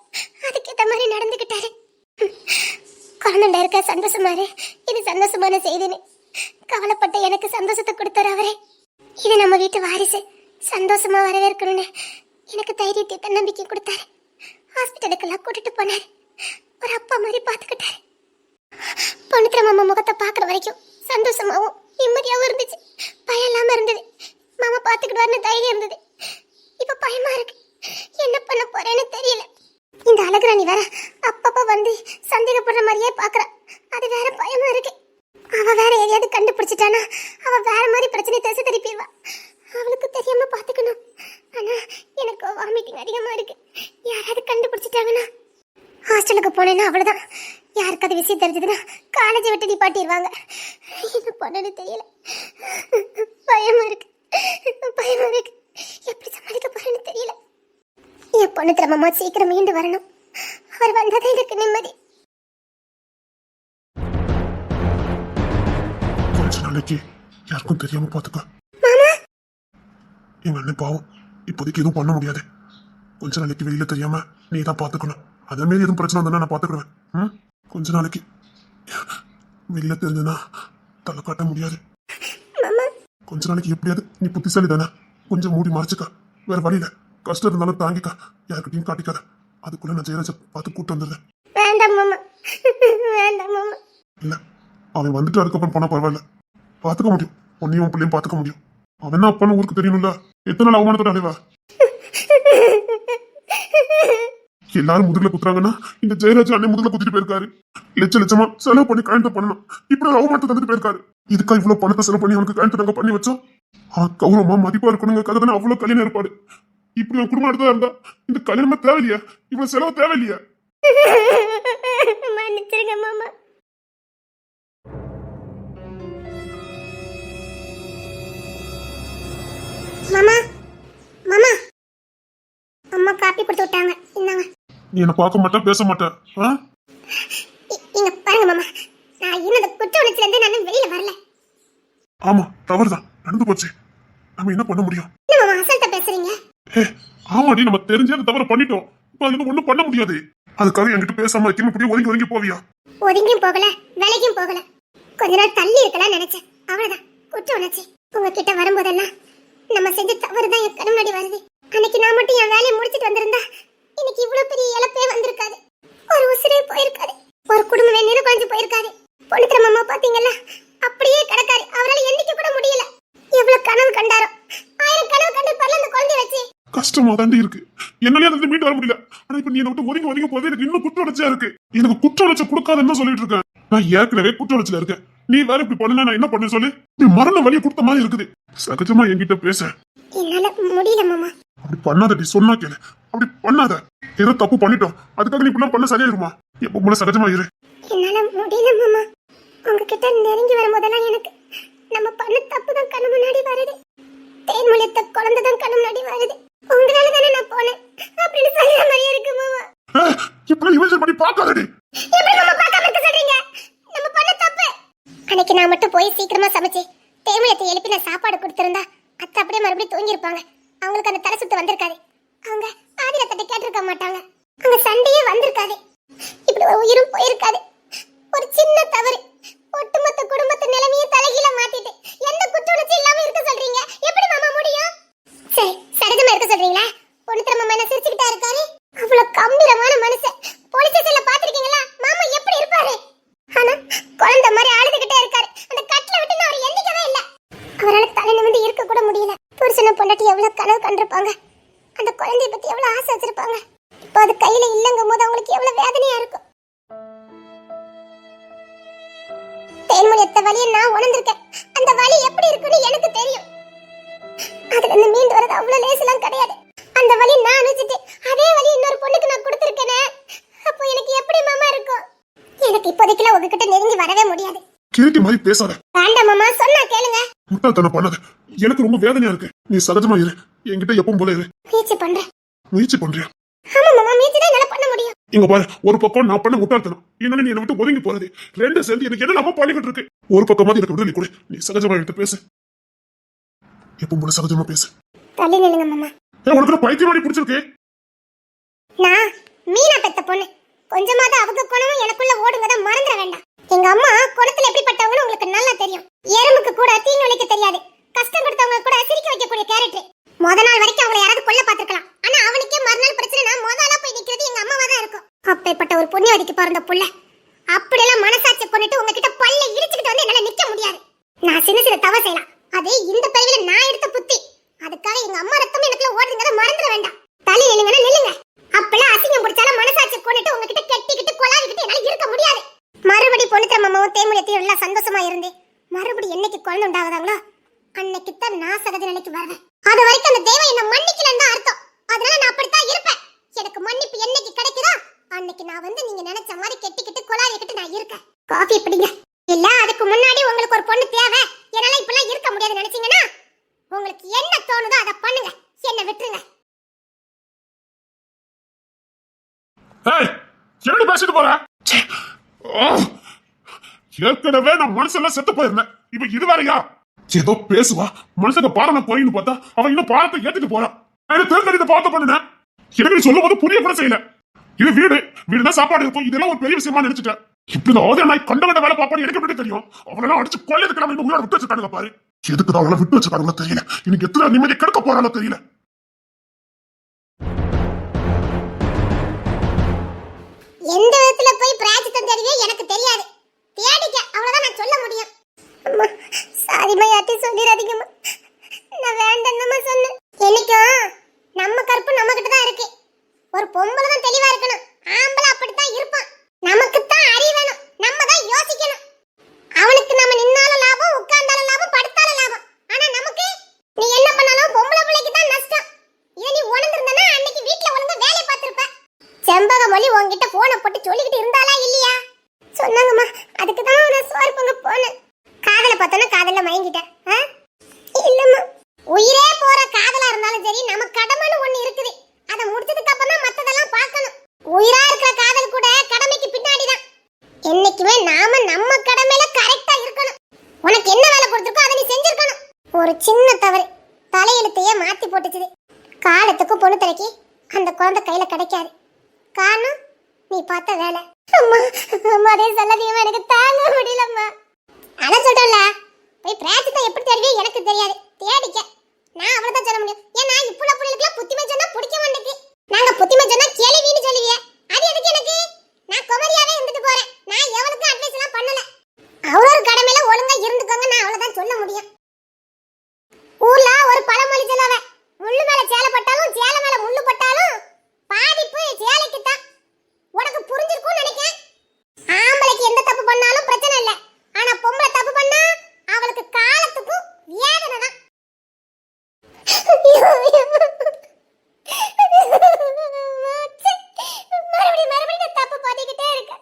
அதுக்கேத்த மாதிரி நடந்துகிட்டாரு. குழந்தை இருக்க சந்தோஷமாரு, இது சந்தோஷமான செய்தின்னு கவலைப்பட்ட எனக்கு சந்தோஷத்தை கொடுத்தாரு அவரே. இது நம்ம வீட்டு வாரிசு, சந்தோஷமா வரவேற்கணும்னு எனக்கு தைரியத்தை தன்னம்பிக்கை கொடுத்தாரு. ஹாஸ்பிட்டலுக்கெல்லாம் கூட்டிட்டு போனாரு. ஒரு அப்பா மாதிரி பாத்துக்கிட்டாரு. பொண்ணுத்திர மாமா முகத்தை பாக்குற வரைக்கும் சந்தோஷமாவும் நிம்மதியாவும் இருந்துச்சு. பயம் இல்லாம இருந்தது. மாமா பாத்துக்கிடுவாருன்னு தைரியம் இருந்தது. இப்ப பயமா இருக்கு. என்ன பண்ண போறேன்னு தெரியல. இந்த அழகுராணி வேற அப்பப்ப வந்து சந்தேகப்படுற மாதிரியே பாக்குறா. அது வேற பயமா இருக்கு. அவ வேற எதையாவது கண்டுபிடிச்சிட்டானா அவ வேற மாதிரி பிரச்சனை திசை திருப்பிடுவா. அவளுக்கு தெரியாம பாத்துக்கணும். ஆனா எனக்கு வாமிட்டிங் அதிகமா இருக்கு. யாராவது கண்டுபிடிச்சிட்டாங்கன்னா ஹாஸ்டலுக்கு போனேன்னா அவ்வளவுதான். யாருக்கு அது விஷயம் தெரிஞ்சதுன்னா காலேஜை விட்டு நிப்பாட்டிடுவாங்க. என்ன பண்ணனு தெரியல. பயமா இருக்கு, பயமா இருக்கு. எப்படி சமாளிக்க போறேன்னு தெரியல. என் பொண்ணு திறமமா சீக்கிரம் மீண்டு வரணும். அவர் வந்ததே எனக்கு நிம்மதி.
கொஞ்ச நாளைக்கு யாருக்கும் தெரியாம பாத்துக்க.
மாமா,
எங்க அண்ணன் பாவம், இப்போதைக்கு எதுவும் பண்ண முடியாது. கொஞ்ச நாளைக்கு வெளியில தெரியாம நீ தான் பாத்துக்கணும். அதே மாரி எதுவும் பிரச்சனை வந்தா நான் பாத்துக்கிடுவேன். கொஞ்ச நாளைக்கு வெளியில தெரிஞ்சதுன்னா தலை காட்ட முடியாது.
மாமா,
கொஞ்ச நாளைக்கு எப்படியாவது நீ புத்திசாலி தானே, கொஞ்சம் மூடி மறைச்சுக்க. வேற வழியில கஷ்டம் இருந்தாலும் தாங்கிக்க. யாருக்கிட்டையும் காட்டிக்காத. அதுக்குள்ள நான் ஜெயராஜ பார்த்து கூட்டு வந்துடுறேன்.
வேண்டாம் மாமா, வேண்டாம் மாமா.
இல்ல, அவன் வந்துட்டு அதுக்கப்புறம் போனா பரவாயில்ல, பாத்துக்க முடியும். உன்னையும் பிள்ளையும் பாத்துக்க முடியும். அவன் என்ன அப்பான்னு ஊருக்கு தெரியணும்ல. எத்தனை நாள் அவமானத்தோட அலைவா? எல்லாரும் முதுகுல குத்துறாங்கன்னா இந்த ஜெயராஜ் அண்ணன் முதுகுல குத்திட்டு போயிருக்காரு. லட்சமா செலவு பண்ணி கல்யாணத்தை பண்ணணும். இப்படி ஒரு அவமானத்தை தந்துட்டு போயிருக்காரு. இதுக்கா இவ்வளவு பணத்தை செலவு பண்ணி அவனுக்கு கல்யாணத்தை நாங்க பண்ணி வச்சோம். கௌரவமா மதிப்பா இருக்கணுங்கிறதுக்காக தானே அவ்வளவு கல்யாணம் ஏற்பாடு. இப்படி ஒரு குடும்பம் எடுத்ததா இருந்தா இந்த கல்யாணமா தேவையில்லையா? இவ்வளவு செலவு தேவையில்லையா?
மன்னிச்சிருங்க மாமா. மாமா, மாமா, அம்மா காப்பி கொடுத்து விட்டாங்க. இந்தாங்க.
நீ என்ன பார்க்க மாட்டேன், பேச மாட்டேன்.
இங்க பாருங்க மாமா, நான் இன்னும் அந்த குற்ற உணர்ச்சில இருந்து நான் வெளியில வரல.
ஆமா, தவறுதான், நடந்து போச்சு. நம்ம என்ன பண்ண முடியும்?
என்ன மாமா அசல்ட்ட பேசுறீங்க?
ஆமாடி, நம்ம தெரிஞ்சே அந்த தவறு பண்ணிட்டோம். இப்ப அதுக்கு ஒண்ணும் பண்ண முடியாது. அதுக்காக என்கிட்ட பேசாம வைக்கணும். இப்படி ஒதுங்கி ஒதுங்கி போவியா?
ஒதுங்கியும் போகல, விலகியும் போகல. கொஞ்ச நாள் தள்ளி இருக்கலாம் நினைச்சேன். அவ்வளவுதான், குற்ற உணர்ச்சி. உங்ககிட்ட வரும்போதெல்லாம் நம்ம செஞ்ச தவறு தான் என் கண் முன்னாடி வருது. அன்னைக்கு நான் மட்டும் என் வேலையை முடிச்சிட்டு வந்திருந்தா இன்னைக்கு இவ்வளவு பெரிய இழப்பே வந்திருக்காது. ஒரு உசிரே போயிருக்காது. ஒரு குடும்பமே நிறுவஞ்சு போயிருக்காது. பொண்ணுத்திர மாமா பாத்தீங்களா, அப்படியே கிடக்காரு. அவரால் எண்ணிக்க கூட முடியல. எவ்வளவு கனவு கண்டாரோ. 1000 கனவு கண்டு பரல அந்த குழந்தை வச்சு.
கஷ்டமா தாண்டி இருக்கு. என்னாலே அதுல மீண்டு வர முடியல. ஆனா இப்ப நீ என்ன விட்டு ஒதுங்கி ஒதுங்கி போது எனக்கு இன்னும் குற்ற உணர்ச்சியா இருக்கு. எனக்கு குற்ற உணர்ச்சி கொடுக்காதுன்னு சொல்லிட்டு இருக்கேன். நான் ஏற்கனவே குற்ற உணர்ச்சியில இருக்கேன். நீ வேற இப்படி பண்ணா நான் என்ன பண்ண சொல்லு? நீ மரண வழியை கொடுத்த மாதிரி இருக்குது. சகஜமா என்கிட்ட பேச
என்னால முடியல மாமா.
அப்படி பண்ணாதடி, சொன்னா கேளு. அப்படி பண்ணாத. ஏதோ தப்பு பண்ணிட்டோம், அதுக்காக நீ இப்படிலாம் பண்ண சரியாயிருமா? எப்ப போல சகஜமா இரு.
என்னால முடியல மாமா. உங்ககிட்ட நெருங்கி வரும்போதெல்லாம் எனக்கு நம்ம பண்ண தப்பு தான் கண்ணு முன்னாடி வருது. தேன்மொழித்த குழந்தை தான் கண்ணு முன்னாடி வருது. உங்களால தானே நான் போனேன் அப்படின்னு சொல்ற மாதிரியே இருக்கு மாமா.
இப்படி இமேஜின் பண்ணி பார்க்காதடி.
எப்படி மாமா பார்க்காம இருக்க சொல்றீங்க? நம்ம பண்ண தப்பு. அன்னைக்கு நான் மட்டும் போய் சீக்கிரமா சமைச்சு தேன்மொழியத்தை எழுப்பி நான் சாப்பாடு கொடுத்திருந்தா அத்தை அப்படியே மறுபடியும் தூங்கி இருப்பாங்க. அவங்களுக்கு அந்த தலை சுத்து வந்திருக்காது. அவங்க ஆதிரத்தை கேட்டிருக்க மாட்டாங்க. அங்க சண்டையே வந்திருக்காது. இப்படி ஒரு உயிரும் போயிருக்காது. ஒரு சின்ன தவறு ஒட்டுமொத்த குடும்பத்து நிலைமையை தலைகீழ மாத்திட்டு எந்த குற்றவுணர்ச்சி இல்லாம இருக்க சொல்றீங்க? எப்படி மாமா முடியும்? சரி, சகஜமா இருக்க சொல்றீங்களா? பொண்ணுத்திர மாமா என்ன சிரிச்சுக்கிட்டா இருக்காரு? அவ்வளவு கம்பீரமான மனுஷன். போலீஸ் ஸ்டேஷன்ல பாத்திருக்கீங்களா? மாமா எப்படி இருப்பாரு? ஆனா குழந்தை மாதிரி அழுதுகிட்டே இருக்காரு. அந்த கட்டில விட்டு நான் அவரை எந்திக்கவே இல்ல. அவரால் தலை நிமிர்ந்து இருக்க கூட முடியல. புருஷனை பொண்டாட்டி எவ்வளவு கனவு கண்டிருப்பாங்க. அந்த குழந்தைய பத்தி எவ்வளவு ஆசை வச்சிருப்பாங்க. இப்போ அது கையில இல்லங்கும் போது அவங்களுக்கு எவ்வளவு வேதனையா இருக்கும். தேன்மொழியத்த வலியை நான் உணர்ந்திருக்கேன். அந்த வலி எப்படி இருக்குன்னு எனக்கு தெரியும். அதுல இருந்து மீண்டு வரது அவ்வளவு லேசெல்லாம் கிடையாது. அந்த வலி நான் அனுபவிச்சுட்டு அதே வலி இன்னொரு பொண்ணுக்கு நான் கொடுத்திருக்கேனே, அப்போ எனக்கு எப்படி மாமா இருக்கும்? எனக்கு இப்போதைக்குலாம் உங்ககிட்ட நெருங்கி வரவே முடியாது.
கிறுக்கி மாதிரி பேசாத.
வேண்டாம் மாமா, சொன்னா கேளுங்க.
முட்டாள்தனம் பண்ணாத. எனக்கு ரொம்ப வேதனையா இருக்கு. நீ சகஜமா இரு. என்கிட்ட எப்பவும் போல இரு.
முயற்சி பண்றேன்.
முயற்சி பண்றியா?
ஆமா மாமா, முயற்சி தான் என்னால பண்ண முடியும்.
இங்க பாரு, ஒரு பக்கம் நான் பண்ண முட்டாள்தனம், இன்னொன்னு நீ என்னை விட்டு ஒதுங்கி போறது, ரெண்டு சேர்ந்து எனக்கு என்ன லாபம் பண்ணிக்கிட்டு இருக்கு. ஒரு பக்கமாவது எனக்கு விடுதலை கொடு. நீ சகஜமா எடுத்து பேசு. எப்போ போல சகஜமா பேசு.
தள்ளி நில்லுங்க மாமா.
உனக்கு பைத்தியமாடி பிடிச்சிருக்கு.
நான் மீனா பெத்த பொண்ணு, கொஞ்சமாவது அவங்க குணமும் எனக்குள்ள ஓடுங்கத மறந்துட வேண்டாம். எங்க அம்மா குணத்துல எப்படிப்பட்டவங்கன்னு உங்களுக்கு நல்லா தெரியும். எறும்புக்கு கூட தீங்கு விளைக்க தெரியாது, கஷ்டம் கொடுத்தவங்க கூட சிரிக்க வைக்கக்கூடிய கேரக்டர். முத நாள் வரைக்கும் அவங்களை யாராவது கொல்ல பாத்துக்கலாம், ஆனா அவனுக்கே மறுநாள் பிரச்சனை முதலா போய் நிக்கிறது எங்க அம்மாவா தான் இருக்கும். அப்பேற்பட்ட ஒரு புண்ணியவதிக்கு பிறந்த புள்ள அப்படியெல்லாம் மனசாட்சி கொண்டுட்டு உங்ககிட்ட பல்ல இடிச்சுக்கிட்டு வந்து என்னால நிக்க முடியாது. நான் சின்ன சின்ன தவறு செய்யலாம், அது இந்த பிறவில நான் எடுத்த புத்தி. அதுக்காக எங்க அம்மா ரத்தம் எனக்குள்ள ஓடுறத மறந்துட வேண்டாம். தள்ளி நில்லுங்கன்னா நில்லுங்க. அப்பெல்லாம் அசிங்கம் பிடிச்சாலும் மனசாட்சி கொண்டுட்டு உங்ககிட்ட கெட்டிக்கிட்டு கொலாவிக்கிட்டு என்னால இருக்க முடியாது. மறுபடி பொண்ணுத்திர மாமாவும் தேமுடியத்தையும் எல்லாம் சந்தோஷமா இருந்து மறுபடி என்னைக்கு குழந்தை உண்டாகுதாங்களோ அன்னைக்கு தான் நான் சகஜ நிலைக்கு வருவேன். அது வரைக்கும் அந்த தேவன் என்ன மன்னிக்கலன்னு தான் அர்த்தம். அதனால நான் அப்படித்தான் இருப்பேன். எனக்கு மன்னிப்பு என்னைக்கு கிடைக்குதோ அன்னைக்கு நான் வந்து நீங்க நினைச்ச மாதிரி கெட்டிக்கிட்டு கொலாவிக்கிட்டு நான் இருக்கேன். காஃபி பிடிங்க. இல்ல அதுக்கு முன்னாடி உங்களுக்கு ஒரு பொண்ணு தேவை, என்னால இப்பெல்லாம் இருக்க முடியாது நினைச்சீங்கன்னா உங்களுக்கு என்ன தோணுதோ அதை பண்ணுங்க, என்ன விட்டுருங்க.
ஏய், என்னடி பேசிட்டு போற? ஏற்கனவே நான் மனுஷெல்லாம் செத்து போயிருந்தேன், இப்ப இது வேறையா? ஏதோ பேசுவா, மனுஷங்க பாடம் குறைன்னு பார்த்தா அவன் இன்னும் பாடத்தை ஏத்துட்டு போறான். தேர்ந்தெடுத்த பார்த்த பண்ணுனேன், எனக்கு நீ சொல்லும் போது புரிய கூட செய்யல. இது வீடுனா சாப்பாடு இருக்கும், இதெல்லாம் ஒரு பெரிய விஷயமா நினைச்சிட்டேன். இப்படி இந்த ஓதே நாய் கண்ட வேலை பாப்பான்னு எனக்கு எப்படி தெரியும்? அவளெல்லாம் அடிச்சு கொள்ளையதுக்கு நம்ம இன்னும் விட்டு வச்சுட்டாங்க பாரு. எதுக்கு அவளை விட்டு வச்சுட்டாங்களோ தெரியல, இன்னைக்கு எத்தனை நிம்மதி கெடுக்க போறாளோ தெரியல.
எந்த விதத்துல போய் பிராயச்சித்தம் தேடியோ எனக்கு தெரியாது, தேடிக்க அவ்வளவுதான் நான் சொல்ல முடியும். அம்மா சாரிமா, யார்ட்டையும் சொல்லிடாதீங்கம்மா, நான் வேண்டாம்மா சொன்னேன். என்னைக்கும் நம்ம கற்பு நம்ம கிட்ட தான் இருக்கு. ஒரு பொம்பளை தான் தெளிவா இருக்கணும், ஆம்பளை அப்படித்தான் இருப்பான். நமக்கு தான் அறிவு வேணும், நம்ம தான் யோசிக்கணும். அவனுக்கு நம்ம நின்னாலும் லாபம், உட்கார்ந்தாலும் லாபம், படுத்தாலும் லாபம். ஆனா நமக்கு நீ என்ன பண்ணாலும் பொம்பளை பிள்ளைக்கு தான் நஷ்டம். இதை நீ உணர்ந்திருந்தனா அன்னைக்கு வீட்ல ஒழுங்கா வேலை பார்த்திருப்ப. செம்பக மொழி உன்கிட்ட போனை போட்டு சொல்லிக்கிட்டு இருந்தாளா இல்லையா? சொன்னாங்கம்மா, அதுக்கு தான் நான் சோறு பொங்க போனேன். காதல பார்த்தோன்னா காதல்ல மயங்கிட்டேன். இல்லம்மா, உயிரே போற காதலா இருந்தாலும் சரி நம்ம கடமைன்னு ஒண்ணு இருக்குது, அதை முடிச்சதுக்கு அப்புறம் தான் மத்ததெல்லாம் பார்க்கணும். உயிரா இருக்கிற காதல் கூட கடமைக்கு பின்னாடிதான். என்னைக்குமே நாம நம்ம கடமையில கரெக்டா இருக்கணும். உனக்கு என்ன வேலை கொடுத்துருக்கோ அதை நீ செஞ்சிருக்கணும். ஒரு சின்ன தவறு தலையெழுத்தையே மாத்தி போட்டுச்சுது. காலத்துக்கு பொண்ணு தலைக்கு அந்த குழந்தை கையில கிடைக்காது. காரணம் நீ பார்த்த வேலை. அம்மா அம்மா, அதே சொல்லாதீங்கம்மா, எனக்கு தாங்க முடியலம்மா. அதான் சொல்றேன்ல, போய் பிராயச்சித்தை எப்படி தேடுவே எனக்கு தெரியாது, தேடிக்க. நான் அவ்வளவுதான் சொல்ல முடியும். ஏன்னா இப்ப பிள்ளைகளுக்கு புத்திமை சொன்னா பிடிக்க மாட்டேங்குது. நாங்க புத்திமை சொன்னா கேள்வின்னு சொல்லுவீங்க, அது எதுக்கு எனக்கு? நான் குமரியாவே இருந்துட்டு போறேன், நான் எவனுக்கும் அட்வைஸ் எல்லாம் பண்ணல. அவரோட கடமையில ஒழுங்கா இருந்துக்கோங்க, நான் அவ்வளவுதான் சொல்ல முடியும். ஊர்ல ஒரு பழமொழி சொல்லாவ, முள்ளு மேல சேலை பட்டாலும் சேலை மேல முள்ளு பட்டாலும் பாதிப்பு சேலைக்கு தான். உனக்கு புரிஞ்சிருக்கும்னு நினைக்கிறேன். ஆம்பளைக்கு எந்த தப்பு பண்ணாலும் பிரச்சனை இல்லை, ஆனா பொம்பளை தப்பு பண்ணா அவளுக்கு காலத்துக்கும் வேதனை தான். மறுபடியும் தப்பு பண்ணிக்கிட்டே இருக்க.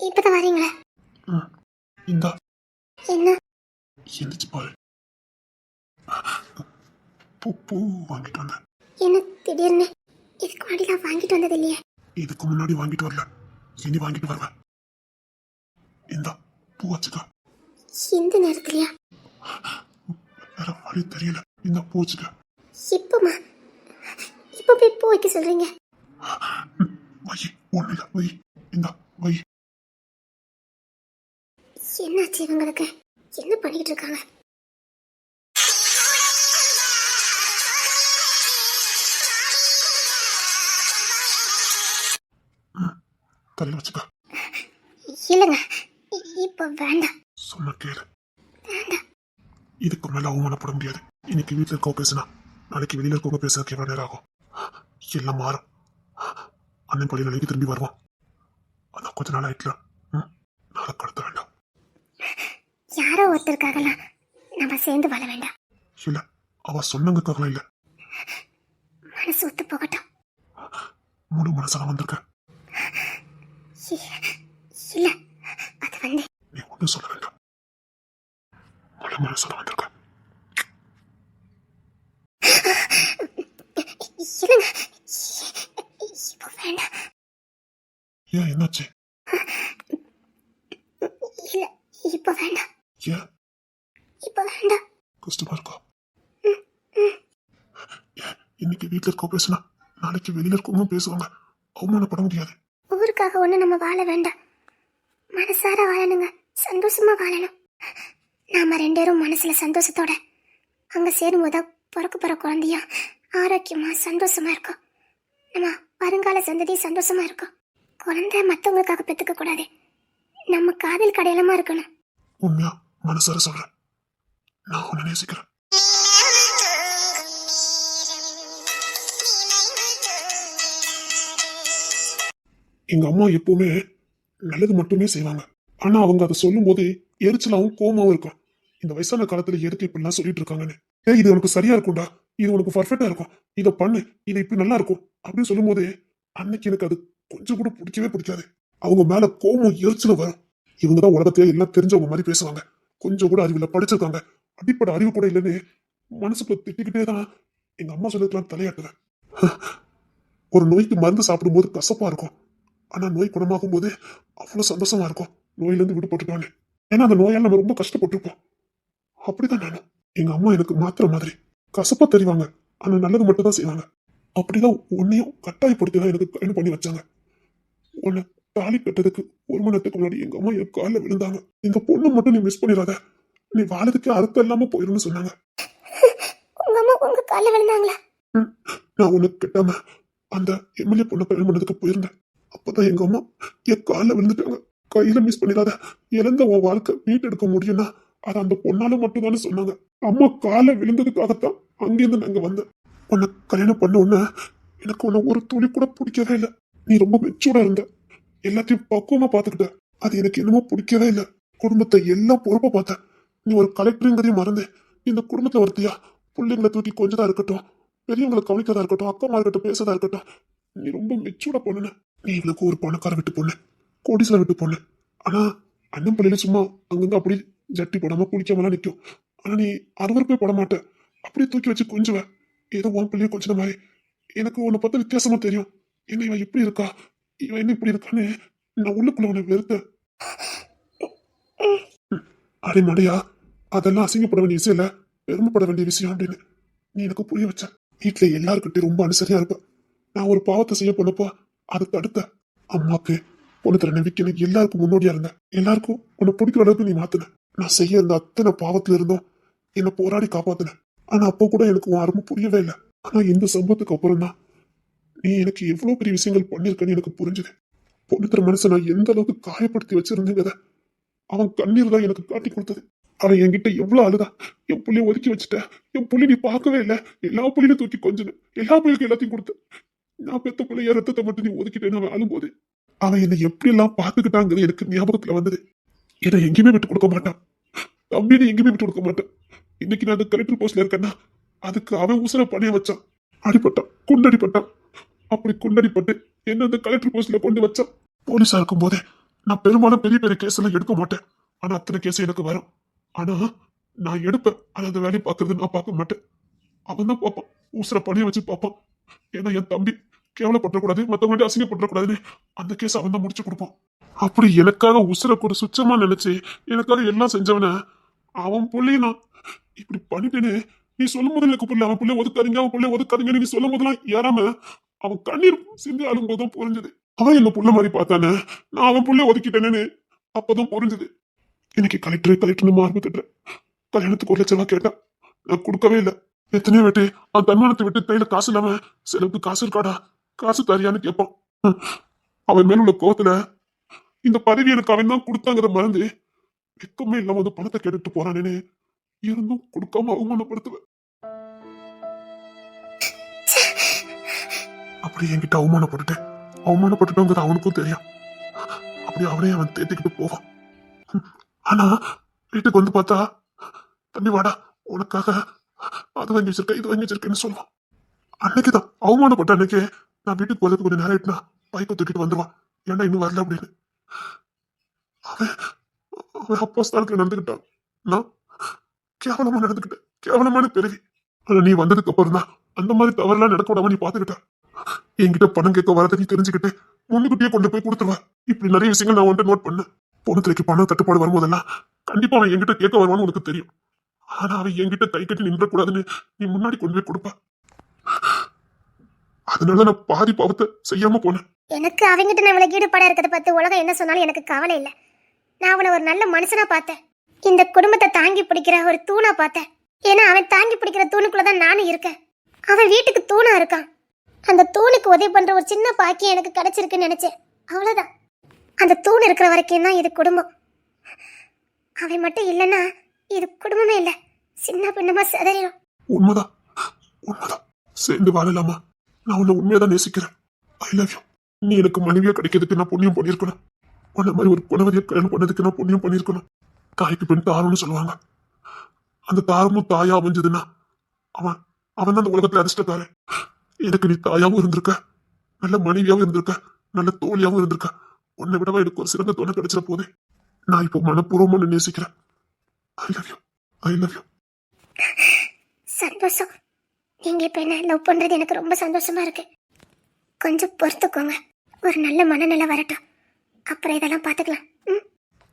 இப்பதான் வரீங்களா?
இந்தா
என்ன
எந்திரிச்சு பாரு, பூ வாங்கிட்டு வந்தேன்.
என்ன திடீர்னு? இதுக்கு முன்னாடி நான் வாங்கிட்டு வந்தது இல்லையே.
இதுக்கு முன்னாடி வாங்கிட்டு வரல, இனி வாங்கிட்டு வருவேன். இந்த பூ வச்சுக்க.
இந்த நேரத்துலயா?
வேற வழி தெரியல, இந்த பூ வச்சுக்க.
இப்பமா? இப்ப போய் பூ வைக்க சொல்றீங்க?
வை, ஒண்ணு இல்ல, வை. இந்த வை.
என்னாச்சு இவங்களுக்கு? என்ன பண்ணிட்டு இருக்காங்க?
தலையில வச்சுக்க.
இல்லங்க, இப்ப வேண்டாம்.
சொன்ன கேளு, இதுக்கு மேல அவமானப்பட முடியாது. இன்னைக்கு வீட்டுல இருக்கவங்க பேசினா நாளைக்கு வெளியில இருக்கவங்க பேசுறதுக்கு எவ்வளவு நேரம் ஆகும்? எல்லாம் மாறும். அண்ணன் பள்ளியில நிலைக்கு திரும்பி வருவான். அதான் கொஞ்ச நாள் ஆயிட்டுல, நாளை கடத்த வேண்டாம்.
யாரோ ஒருத்தருக்காகலாம் நம்ம சேர்ந்து வாழ வேண்டாம்.
இல்ல, அவ சொன்னங்களுக்காகலாம் இல்ல,
மனசு ஒத்து போகட்டும்.
முழு மனசால வந்திருக்க.
இல்ல அது வந்து
நீ ஒன்றும் சொல்ல வேண்டாம். மலை மலை சொல்ல வந்திருக்க.
இல்லைங்க, இப்போ வேண்டாம்.
ஏன் என்னாச்சு?
இல்ல இப்போ வேண்டாம்,
ஏன்
இப்போ வேண்டாம்.
கஷ்டமா இருக்கா? இன்னைக்கு வீட்டுல இருக்க பேசுனா நாளைக்கு வெளியில இருக்கவங்க பேசுவாங்க. அவமானப்பட முடியாது.
ஊருக்காக ஒண்ணு நம்ம வாழ வேண்டாம், மனசார வாழணுங்க, சந்தோஷமா வாழணும். நாம 2 பேரும் மனசுல சந்தோஷத்தோட அங்க சேரும்போது பிறக்க போற குழந்தையா ஆரோக்கியமா சந்தோஷமா இருக்கும். நம்ம வருங்கால சந்ததி சந்தோஷமா இருக்கும். குழந்தை மத்தவங்களுக்காக பெத்துக்க கூடாது, நம்ம காதல் கடையலமா இருக்கணும்.
உண்மையா மனசார சொல்றேன். நான் உன்னை நேசிக்கிறேன். எங்க அம்மா எப்பவுமே நல்லது மட்டுமே செய்வாங்க. ஆனா அவங்க அதை சொல்லும் போது எரிச்சலாவும் கோமாவும் இருக்கும். இந்த வயசான காலத்துல எதுக்கு இப்படிலாம் சொல்லிட்டு இருக்காங்கன்னு. ஏய், இது உனக்கு சரியா இருக்கும்டா, இது உனக்கு பர்ஃபெக்டா இருக்கும், இதை பண்ணு, இது இப்படி நல்லா இருக்கும் அப்படின்னு சொல்லும் போது அன்னைக்கு எனக்கு அது கொஞ்சம் கூட பிடிக்கவே பிடிக்காது. அவங்க மேல கோபம் எரிச்சலும் வரும். இவங்கதான் உலகத்தையே எல்லாம் தெரிஞ்சவங்க மாதிரி பேசுவாங்க. கொஞ்சம் கூட அறிவுல படிச்சிருக்காங்க, அடிப்படை அறிவு கூட இல்லைன்னு மனசுக்குள்ள திட்டிக்கிட்டே தான் எங்க அம்மா சொல்லதுக்கெல்லாம் தலையாட்டுவேன். ஒரு நோய்க்கு மருந்து சாப்பிடும்போது கசப்பா இருக்கும், ஆனா நோய் குணமாகும் போது அவ்வளவு சந்தோஷமா இருக்கும். நோயில இருந்து விடுபட்டுட்டோன்னு. ஏன்னா அந்த நோயால நம்ம ரொம்ப கஷ்டப்பட்டிருப்போம். அப்படிதான் நானும். எங்க அம்மா எனக்கு மாத்திர மாதிரி கசப்பா தெரிவாங்க, ஆனா நல்லது மட்டும் தான் செய்வாங்க. அப்படிதான் உன்னையும் கட்டாயப்படுத்தி தான் எனக்கு கல்யாணம் பண்ணி வச்சாங்க. உன்னை தாலி கட்டதுக்கு 1 மணி நேரத்துக்கு முன்னாடி எங்க அம்மா என் காலில் விழுந்தாங்க. இந்த பொண்ணு மட்டும் நீ மிஸ் பண்ணிடாத, நீ வாழதுக்கே அர்த்தம் இல்லாம போயிருன்னு சொன்னாங்க.
உங்க அம்மா உங்க கால்ல விழுந்தாங்களா?
நான் உனக்கு கெட்டாம அந்த எம்எல்ஏ பொண்ணை கல்யாணம் பண்ணதுக்கு போயிருந்தேன். அப்பதான் எங்க அம்மா என் காலில் விழுந்துட்டாங்க. கையில மிஸ் பண்ணிடாத, இழந்த உன் வாழ்க்கை மீட்டெடுக்க முடியும்னா அது அந்த பொண்ணால மட்டும்தானே சொன்னாங்க. அம்மா காலை விழுந்ததுக்காகத்தான் அங்கிருந்து நாங்க வந்தேன். உன்னை கல்யாணம் பண்ண உடனே எனக்கு உன்னை ஒரு துளி கூட பிடிக்கவே இல்லை. நீ ரொம்ப மெச்சூர்டா இருந்த, எல்லாத்தையும் பக்குவமா பாத்துக்கிட்ட. அது எனக்கு என்னமோ பிடிக்கவே இல்லை. குடும்பத்தை எல்லாம் பொறுப்பா பார்த்தேன். நீ ஒரு கலெக்டருங்கிறதையும் மறந்து இந்த குடும்பத்துல ஒருத்தியா பிள்ளைங்களை தூக்கி கொஞ்சதா இருக்கட்டும், பெரியவங்களை கவனிக்கதா இருக்கட்டும், அக்கா இருக்கட்டும், பேசதா இருக்கட்டும், நீ ரொம்ப மெச்சூர்டா பொண்ணு. நீ எனக்கு ஒரு பணக்கார விட்டு பொண்ணு, கோடீஸ்வர விட்டு பொண்ணு. ஆனா அண்ணன் பள்ளியில சும்மா அங்கங்க அப்படி ஜட்டி போடாம குளிக்காமலாம் நிற்கும். ஆனா நீ அருவருப்பே போட மாட்ட, அப்படியே தூக்கி வச்சு கொஞ்சுவ. ஏதோ உன் பிள்ளைய கொஞ்சம் மாதிரி. எனக்கு உன்னை பார்த்தா வித்தியாசமா தெரியும். என்ன இவன் இப்படி இருக்கா, இவன் என்ன இப்படி இருக்கான்னு நான் உள்ளுக்குள்ள உன்னை வெறுத்தேன். அடே மடையா, அதெல்லாம் அசிங்கப்பட வேண்டிய விஷயம் இல்ல, பெருமைப்பட வேண்டிய விஷயம் அப்படின்னு நீ எனக்கு புரிய வச்ச. வீட்டுல எல்லாருக்கிட்டையும் ரொம்ப அனுசரியா இருப்ப. நான் ஒரு பாவத்தை செய்ய போனப்போ அதை தடுத்த. அம்மாக்கு பொண்ணு தர நம்பிக்கை எல்லாருக்கும் முன்னோடியா இருந்தேன். எல்லாருக்கும் உன்னை பிடிக்கிற அளவுக்கு நீ மாத்தின. நான் செய்ய இருந்த அத்தனை பாவத்துல இருந்தும் என்னை போராடி காப்பாத்தின. ஆனா அப்போ கூட எனக்கு உன் அருமை புரியவே இல்லை. ஆனா இந்த சம்பவத்துக்கு அப்புறம் தான் நீ எனக்கு எவ்வளவு பெரிய விஷயங்கள் பண்ணிருக்கன்னு எனக்கு புரிஞ்சுது. பொண்ணு தர மனசை நான் எந்த அளவுக்கு காயப்படுத்தி வச்சிருந்தேங்கிறத அவன் கண்ணீர் தான் எனக்கு காட்டி கொடுத்தது. அவன் என்கிட்ட எவ்வளவு அழுதா, என் புள்ளைய ஒதுக்கி வச்சுட்ட, என் புள்ளி நீ பார்க்கவே இல்லை, எல்லா புள்ளையும் தூக்கி கொஞ்சம் எல்லா புள்ளைக்கும் எல்லாத்தையும் கொடுத்த. நான் பெத்த பிள்ளைய ரத்தத்தை மட்டும் நீ ஒதுக்கிட்டேன்னு அவன் அழும்போது அவன் என்னை எப்படி எல்லாம் பார்த்துக்கிட்டாங்கிறது எனக்கு ஞாபகத்துல வந்தது. என்னை எங்கேயுமே விட்டு கொடுக்க மாட்டான், தம்பியை எங்கேயுமே விட்டு கொடுக்க மாட்டான். இன்னைக்கு நான் அந்த கலெக்டர் போஸ்ட்ல இருக்கேன்னா அதுக்கு அவன் உசுர பணிய வச்சான். அடிப்பட்டான், குண்டடிப்பட்டான். அப்படி குண்டடிப்பட்டு என்ன அந்த கலெக்டர் போஸ்ட்ல கொண்டு வச்சான். போலீஸா இருக்கும் போதே நான் பெரும்பாலும் பெரிய பெரிய கேஸ் எல்லாம் எடுக்க மாட்டேன். ஆனா அத்தனை கேஸ் எனக்கு வரும். ஆனா நான் எடுப்பேன், ஆனா அந்த வேலையை பார்க்கறது நான் பார்க்க மாட்டேன். அவன் தான் பார்ப்பான், உசுர பணிய வச்சு பார்ப்பான். ஏன்னா என் தம்பி கேவலப்படக்கூடாது, மற்றவங்கள்ட்ட அசிங்கப்படக்கூடாதுன்னு அந்த கேஸ் அவன் தான் முடிச்சு கொடுப்பான். அப்படி எனக்காக உசுர கூட சுச்சமா நினைச்சு எனக்காக எல்லாம் செஞ்சவன அவன் புள்ளைய நான் இப்படி பண்ணிட்டேன்னு நீ சொல்லும் போது எனக்கு புரியல. அவன் பிள்ளை ஒதுக்காதீங்க, அவன் பிள்ளை ஒதுக்காதீங்கன்னு நீ சொல்லும் போதெல்லாம் ஏறாம அவன் கண்ணீர் சிந்தி அழும் போதுதான் புரிஞ்சது. அவன் என்ன புள்ள மாதிரி பார்த்தானே, நான் அவன் புள்ளைய ஒதுக்கிட்டேன்னு அப்பதான் புரிஞ்சது. இன்னைக்கு கலெக்டர்னு மார்பு தட்டுறேன். கல்யாணத்துக்கு 1 லட்சம் ரூபாய் கேட்டான், நான் கொடுக்கவே இல்லை. எத்தனையோ விட்டு அவன் தன்மானத்தை விட்டு கையில காசு இல்லாம செலவுக்கு காசு இருக்காடா, காசு தரியான்னு கேட்பான். அவன் மேல உள்ள கோவத்துல இந்த பதவி எனக்கு அவன் தான் கொடுத்தாங்கிறத மறந்து வெக்கமே இல்லாம வந்து பணத்தை கேட்டுட்டு போறானேன்னு இருந்தும் கொடுக்காம அவமானப்படுத்துவேன். அப்படி என்கிட்ட அவமானப்பட்டுட்டோங்கிறது அவனுக்கும் தெரியும். அப்படி அவனே அவன் தேத்திக்கிட்டு போவான். ஆனா வீட்டுக்கு வந்து பார்த்தா, தம்பி வாடா உனக்காக அது வாங்கி வச்சிருக்க, இது வாங்கி வச்சிருக்கேன்னு சொல்லுவான். அன்னைக்குதான் அவமானப்பட்ட அன்னைக்கு நான் வீட்டுக்கு போறதுக்கு கொஞ்சம் நேரம் ஆயிட்டுனா பைக்கை தூக்கிட்டு வந்துருவான். ஏன்டா இன்னும் வரல அப்படின்னு. அவன் அவன் அப்பா ஸ்தானத்துல நடந்துக்கிட்டான். நான் கேவலமா நடந்துக்கிட்டேன், கேவலமான பிறவி. ஆனா நீ வந்ததுக்கு அப்புறம் தான் அந்த மாதிரி தவறுலாம் நடக்க விடாம நீ பாத்துக்கிட்ட. என்கிட்ட பணம் கேட்க வரதை நீ தெரிஞ்சுக்கிட்டு முன்னுக்குட்டியே கொண்டு போய் கொடுத்துருவா. இப்படி நிறைய விஷயங்கள் நான் உன்கிட்ட நோட் பண்ணேன். பொண்ணுத்துறைக்கு பணம் தட்டுப்பாடு வரும்போதெல்லாம் கண்டிப்பா அவன் என்கிட்ட கேட்க வருவான்னு உனக்கு தெரியும். ஆனா அவன் என்கிட்ட கை கட்டி நின்றக்கூடாதுன்னு நீ முன்னாடி கொண்டு போய் கொடுப்பா. அதனால நான் பாதி பாவத்தை செய்யாம போனேன்.
எனக்கு அவங்கிட்ட நான் இவ்வளவு ஈடுபாடா இருக்கிறத பார்த்து உலகம் என்ன சொன்னாலும் எனக்கு கவலை இல்லை. நான் அவனை ஒரு நல்ல மனுஷனா பார்த்தேன். இந்த குடும்பத்தை தாங்கி பிடிக்கிற ஒரு தூணா பார்த்தேன். ஏன்னா அவன் தாங்கி பிடிக்கிற தூணுக்குள்ளதான் நானும் இருக்கேன். அவன் வீட்டுக்கு தூணா இருக்கான். அந்த தூணுக்கு உதவி பண்ற ஒரு சின்ன பாக்கியம் எனக்கு கிடைச்சிருக்குன்னு நினைச்சேன். அவ்வளவுதான். அந்த தூண் இருக்கிற வரைக்கும் தான் இது குடும்பம். அவன் மட்டும் இல்லைன்னா இது குடும்பமே இல்லை, சின்ன பின்னமா சிதறிடும்.
உண்மைதான், உண்மைதான். சேர்ந்து வாழலாமா? நான் உன்னை உண்மையாதான் நேசிக்கிறேன். I love you. நீ எனக்கு மனைவியா கிடைக்கிறதுக்கு நான் புண்ணியம் பண்ணியிருக்கணும். உன்ன மாதிரி ஒரு குணவதியை கல்யாணம் பண்ணதுக்கு நான் புண்ணியம் பண்ணியிருக்கணும். தாய்க்கு பெண் தாரம்னு சொல்லுவாங்க. அந்த தாரமும் தாயா அமைஞ்சதுன்னா அவன் அவன் தான் அந்த உலகத்துல அதிர்ஷ்டக்காரன். எனக்கு நீ தாயாவும் இருந்திருக்க, நல்ல மனைவியாவும் இருந்திருக்க, நல்ல தோழியாவும் இருந்திருக்க. உன்னை விடவா எனக்கு ஒரு சிறந்த தோணை கிடைச்சிட போதே. நான் இப்போ மனப்பூர்வமா நேசிக்கிறேன். I love you, I love you.
சந்தோஷம். நீங்க இப்ப என்ன லவ் பண்றது எனக்கு ரொம்ப சந்தோஷமா இருக்கு. கொஞ்சம் பொறுத்துக்கோங்க, ஒரு நல்ல மனநிலை வரட்டும், அப்புறம் இதெல்லாம் பாத்துக்கலாம்.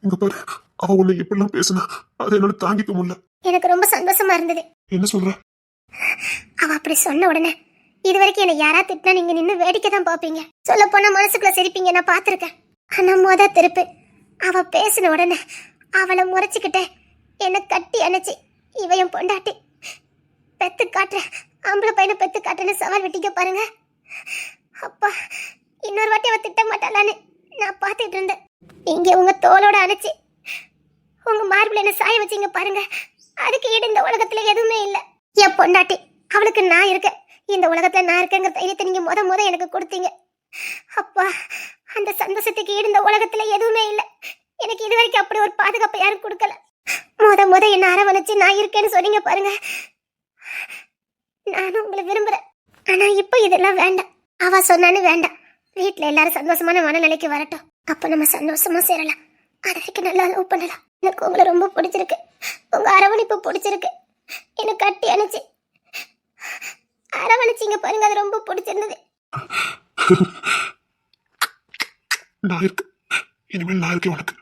இங்க பாரு, அவ உன்னை எப்படிலாம் பேசினா அதை என்னால தாங்கிக்க முடியல.
எனக்கு ரொம்ப சந்தோஷமா இருந்தது.
என்ன சொல்ற?
அவ அப்படி சொன்ன உடனே இது வரைக்கும் என்ன யாரா திட்டினா நீங்க நின்று வேடிக்கை தான் பாப்பீங்க. சொல்ல போனா மனசுக்குள்ள சிரிப்பீங்க, நான் பாத்திருக்கேன். ஆனா திருப்பு அவ பேசின உடனே அவளை முறைச்சுக்கிட்டே என்ன கட்டி அணைச்சி இவையும் பொண்டாட்டி பெத்து காட்டுற ஆம்பளை பையனை பெத்து காட்டுன்னு சவால் விட்டிக்க பாருங்க. அப்பா, இன்னொரு வாட்டி அவ திட்ட மாட்டாளான்னு நான் பார்த்துட்டு இருந்தேன். இங்க உங்க தோளோட அணைச்சி உங்க மார்பிள் என்ன சாய வச்சீங்க பாருங்க. அதுக்கு ஈடு இந்த உலகத்துல எதுவுமே இல்ல. என் பொண்டாட்டி, அவளுக்கு நான் இருக்கேன். இந்த உலகத்துல நான் இருக்கேங்கிற தைரியத்தை நீங்க முத எனக்கு கொடுத்தீங்க. அப்பா, அந்த சந்தோஷத்துக்கு ஈடு இந்த உலகத்துல எதுவுமே இல்ல. எனக்கு இது வரைக்கும் அப்படி ஒரு பாதுகாப்பை யாரும் கொடுக்கல. முத என்ன அரவணைச்சு நான் இருக்கேன்னு சொன்னீங்க பாருங்க. நானும் உங்களை விரும்புறேன். ஆனா இப்போ இதெல்லாம் வேண்டாம். அவ சொன்னான்னு வேண்டாம். வீட்டுல எல்லாரும் சந்தோஷமான மனநிலைக்கு வரட்டும், அப்ப நம்ம சந்தோஷமா சேரலாம். அது வரைக்கும் நல்லா லவ் பண்ணலாம். எனக்கு உங்களை ரொம்ப பிடிச்சிருக்கு. உங்க அரவணைப்பு பிடிச்சிருக்கு. என்ன கட்டி அணைச்சு அரவணைச்சிங்க பாருங்க, அது ரொம்ப பிடிச்சிருந்தது.
நான் இருக்கேன், இனிமேல் நான் இருக்கேன் உனக்கு.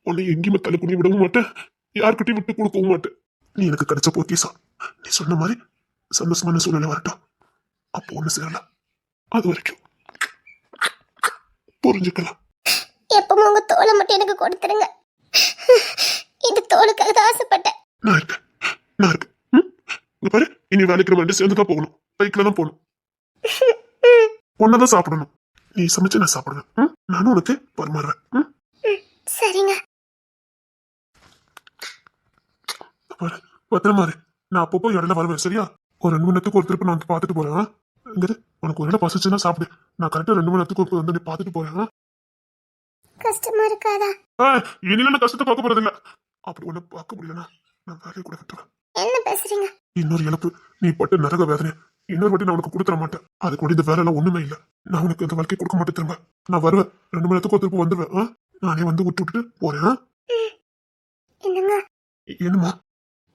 உன்னை எங்கேயுமே தலை குனி விடவும் மாட்டேன், யாருக்கிட்டையும் விட்டு கொடுக்கவும் மாட்டேன். நீ எனக்கு கிடைச்ச போக்கீசா. நீ சொன்ன மாதிரி சந்தோஷமான சூழ்நிலை வரட்டும், அப்போ ஒண்ணு சேரலாம். அது வரைக்கும் புரிஞ்சுக்கலாம்.
எப்பவும் உங்க தோலை மட்டும் எனக்கு கொடுத்துருங்க. இந்த தோலுக்காக தான் ஆசைப்பட்டேன்.
நான் இருக்கேன், நான் இருக்கேன். இங்க பாரு, இனி வேலைக்கு நம்ம சேர்ந்து தான் போகணும். பைக்ல தான் போகணும். ஒன்னதான் சாப்பிடணும். நீ சமைச்சு நான் சாப்பிடுவேன். நானும் உனக்கு பரிமாறுவேன்.
சரிங்க.
பாரு, பத்திரமா இரு. நான் அப்பப்போ இடையில வருவேன், சரியா? ஒரு 2 மணி நேரத்துக்கு ஒரு திருப்பி நான் வந்து பார்த்துட்டு போறேன். இங்க உனக்கு ஒரு இடம் பசிச்சுன்னா சாப்பிடு. நான் கரெக்டா 2 மணி நேரத்துக்கு ஒரு வந்து பார்த்துட்டு போறேன்.
கஷ்டமா இருக்காதா?
இனில நான் கஷ்டத்தை பார்க்க போறது இல்ல. அப்படி ஒண்ணு பார்க்க முடியலன்னா நான் வேலையை கூட விட்டுருவேன்.
என்ன பேசுறீங்க?
இன்னொரு இழப்பு, நீ பட்ட நரக வேதனை இன்னொரு வாட்டி நான் உனக்கு கொடுத்துட மாட்டேன். அதுக்கு கூட இந்த வேலை எல்லாம் ஒண்ணுமே இல்ல. நான் உனக்கு இந்த வாழ்க்கை கொடுக்க மாட்டேன். திரும்ப நான் வருவேன், 2 மணி நேரத்துக்கு ஒரு திருப்பி வந்துடுவேன். நானே வந்து விட்டுட்டு போறேன்.
என்னங்க?
என்னமா?